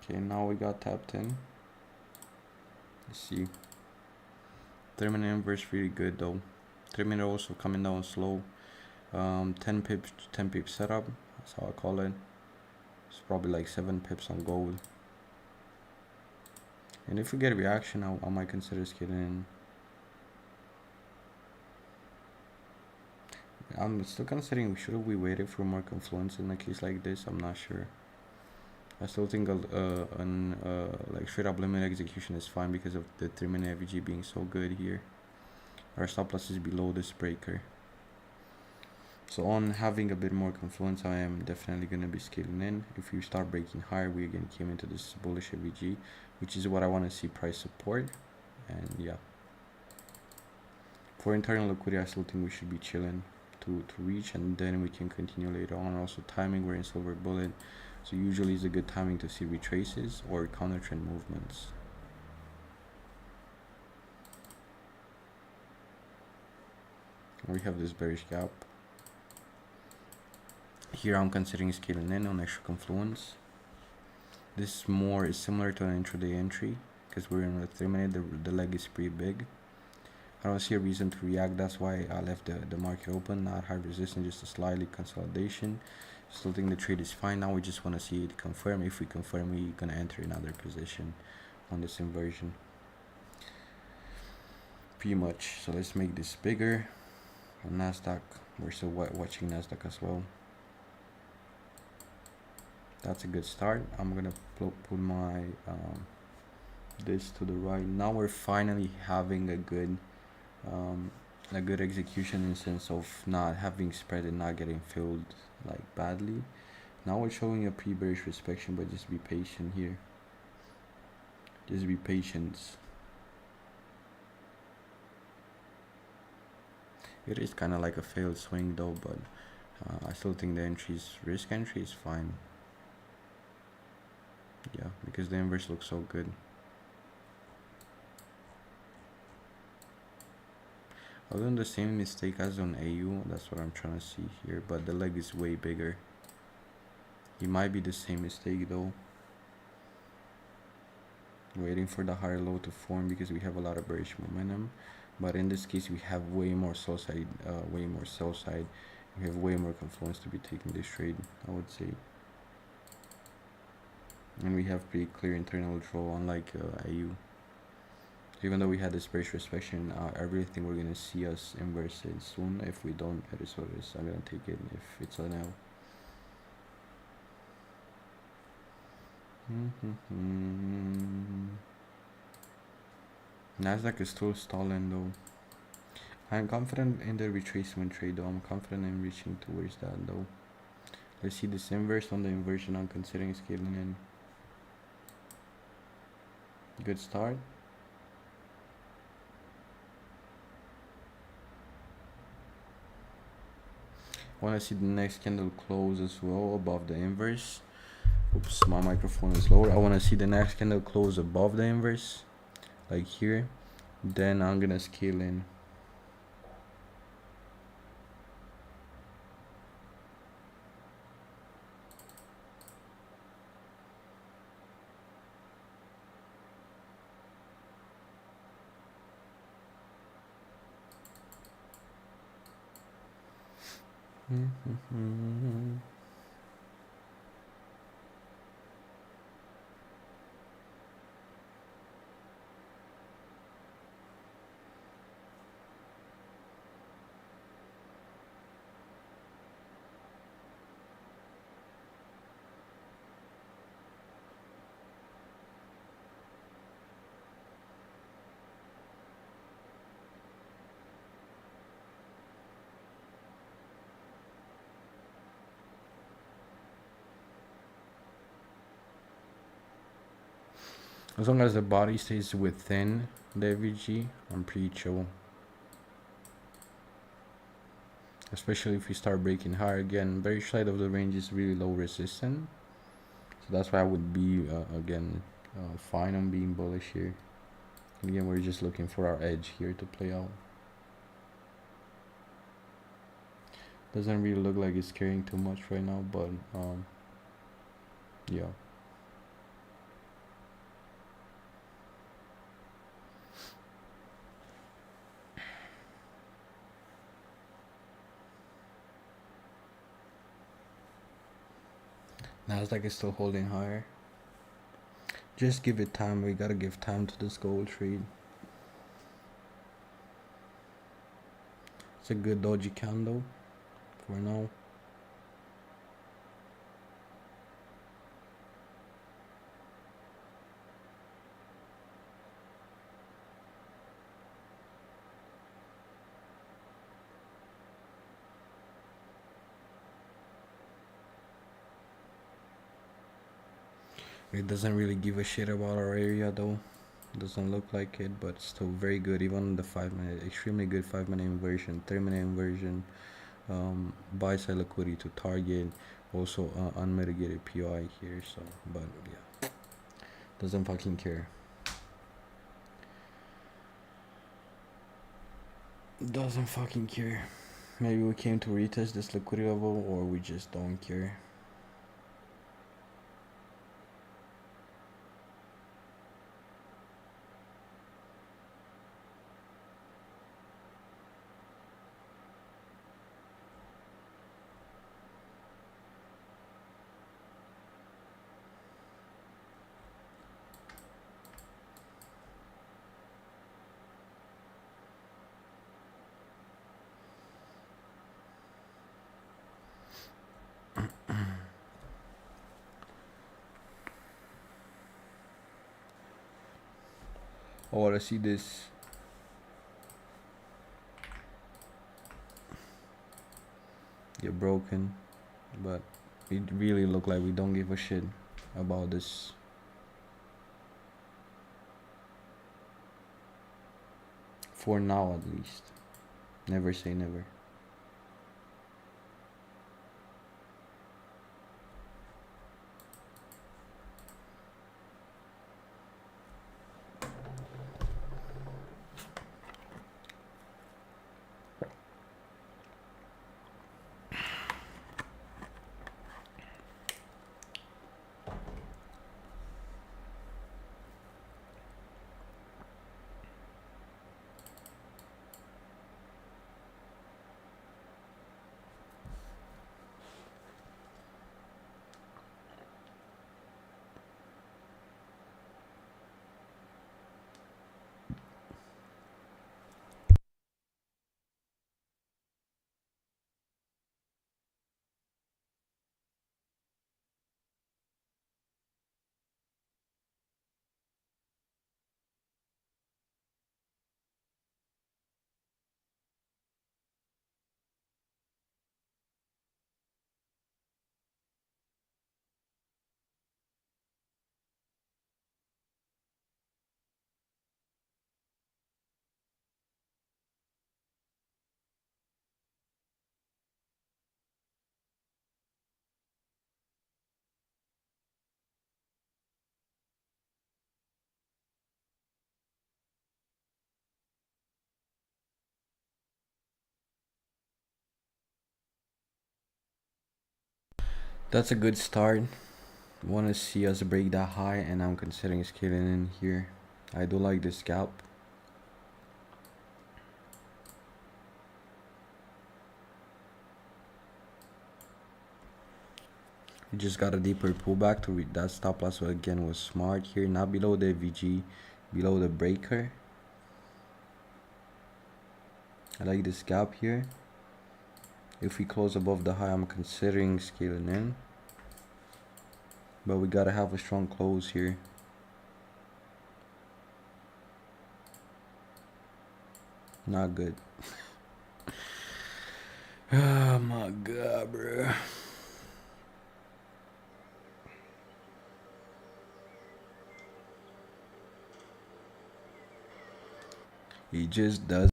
Okay, now we got tapped in. Let's see. 3 minute inverse really good though. 3 minute also coming down slow. 10 pips setup. That's how I call it. It's probably like 7 pips on gold. And if we get a reaction, I might consider scaling in. I'm still considering should we waited for more confluence in a case like this. I'm not sure. I still think like straight up limit execution is fine because of the 3 minute AVG being so good here. Our stop loss is below this breaker. So on having a bit more confluence, I am definitely going to be scaling in. If you start breaking higher, we again came into this bullish AVG, which is what I want to see price support. And yeah. For internal liquidity, I still think we should be chilling to reach, and then we can continue later on. Also timing, we're in silver bullet, so usually it's a good timing to see retraces or counter trend movements. We have this bearish gap. Here I'm considering scaling in on extra confluence. This is similar to an intraday entry because we're in a 3 minute, the leg is pretty big. I don't see a reason to react, that's why I left the market open. Not high resistance, just a slightly consolidation. Still think the trade is fine. Now we just want to see it confirm. If we confirm, we're gonna enter another position on this inversion. Pretty much. So let's make this bigger. On Nasdaq, we're still watching Nasdaq as well. That's a good start. I'm gonna put my this to the right. Now we're finally having a good execution in the sense of not having spread and not getting filled like badly. Now we're showing a pre-bearish inspection, but just be patient here. Just be patient. It is kind of like a failed swing though, but I still think the risk entry is fine. Yeah, because the inverse looks so good. I've done the same mistake as on AU, that's what I'm trying to see here, but the leg is way bigger. It might be the same mistake though. Waiting for the higher low to form because we have a lot of bearish momentum, but in this case we have way more sell side, we have way more confluence to be taking this trade, I would say. And we have pretty clear internal draw, unlike AU. Even though we had this bearish inspection, I really think we're gonna see us inverse it soon. If we don't, it is what it is. I'm gonna take it if it's an L. Nasdaq is still stalling though. I'm confident in the retracement trade though. I'm confident in reaching towards that though. Let's see this inverse on the inversion. I'm considering scaling in. Good start. I want to see the next candle close as well above the inverse. Oops, my microphone is lower. I want to see the next candle close above the inverse, like here. Then I'm gonna scale in. As long as the body stays within the AVG, I'm pretty chill. Especially if we start breaking higher again. Very side of the range is really low resistance. So that's why I would be, fine on being bullish here. And again, we're just looking for our edge here to play out. Doesn't really look like it's carrying too much right now, but yeah. Nasdaq is still holding higher. Just give it time. We gotta give time to this gold trade. It's a good doji candle for now. It doesn't really give a shit about our area though. Doesn't look like it, but still very good. Even the 5 minute, extremely good 5 minute inversion, 3 minute inversion. buy side liquidity to target, also unmitigated POI here. So, but yeah, doesn't fucking care. Doesn't fucking care. Maybe we came to retest this liquidity level, or we just don't care. I wanna see this. Get broken, but it really look like we don't give a shit about this. For now, at least. Never say never. That's a good start. Want to see us break that high, and I'm considering scaling in here. I do like this scalp. We just got a deeper pullback to read that stop loss. Again, was smart here, not below the VG, below the breaker. I like this gap here. If we close above the high, I'm considering scaling in, but we gotta have a strong close here. Not good. Oh my god, bro. He just does.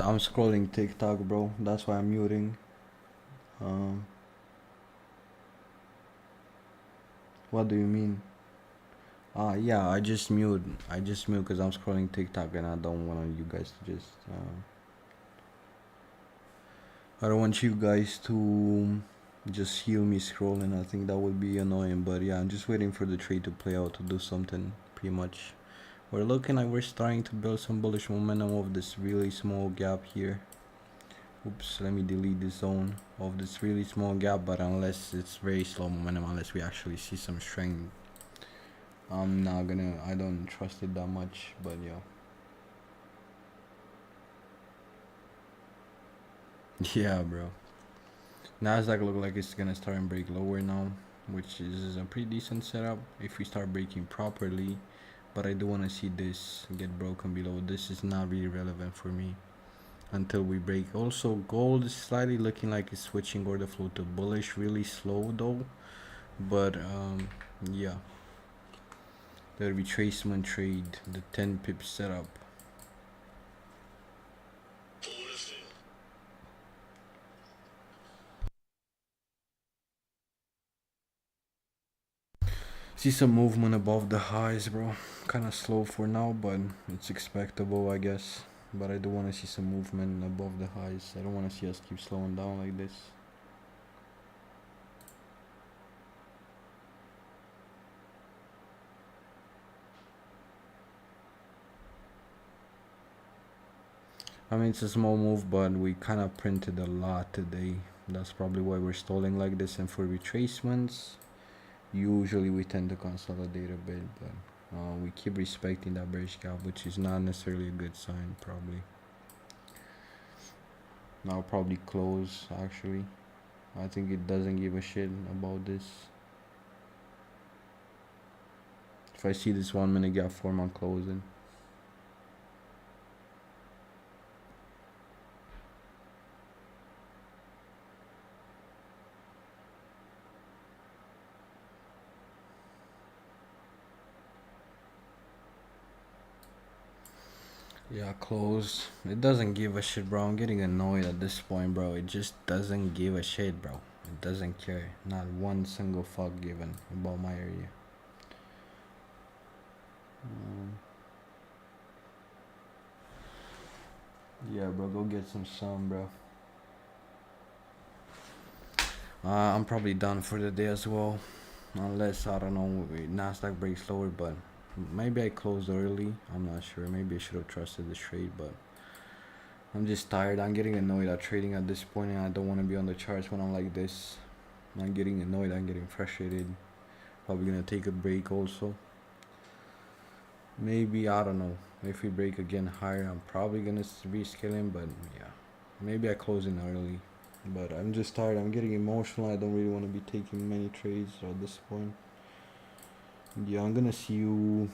I'm scrolling TikTok, bro. That's why I'm muting. Um, what do you mean? Yeah, I just mute because I'm scrolling TikTok and I don't want you guys to just. I don't want you guys to just hear me scrolling. I think that would be annoying. But yeah, I'm just waiting for the trade to play out to do something. Pretty much, we're looking like we're starting to build some bullish momentum of this really small gap here. Oops, let me delete the zone of this really small gap. But unless it's very slow momentum, unless we actually see some strength, I'm not gonna. I don't trust it that much. But yeah. Yeah, bro. Nasdaq look like it's gonna start and break lower now, which is a pretty decent setup if we start breaking properly. But I do want to see this get broken below. This is not really relevant for me until we break. Also, gold is slightly looking like it's switching order flow to bullish, really slow though. But yeah, the retracement trade, the 10 pip setup. See some movement above the highs, bro. Kind of slow for now, but it's expectable, I guess. But I do want to see some movement above the highs. I don't want to see us keep slowing down like this. I mean, it's a small move, but we kind of printed a lot today. That's probably why we're stalling like this. And for retracements, usually we tend to consolidate a bit, but we keep respecting that bearish gap, which is not necessarily a good sign, probably. I'll probably close, actually. I think it doesn't give a shit about this. If I see this 1 minute gap form, I'm closing. Yeah, close. It doesn't give a shit, bro. I'm getting annoyed at this point, bro. It just doesn't give a shit, bro. It doesn't care. Not one single fuck given about my area. Yeah, bro. Go get some sun, bro. I'm probably done for the day as well. Unless, I don't know, Nasdaq breaks lower, but maybe I closed early. I'm not sure. Maybe I should have trusted the trade, but I'm just tired. I'm getting annoyed at trading at this point, and I don't want to be on the charts when I'm like this. I'm getting annoyed. I'm getting frustrated. Probably gonna take a break also. Maybe, I don't know. If we break again higher, I'm probably gonna rescale him, but yeah. Maybe I close in early. But I'm just tired. I'm getting emotional. I don't really want to be taking many trades at this point. Yeah, I'm gonna see you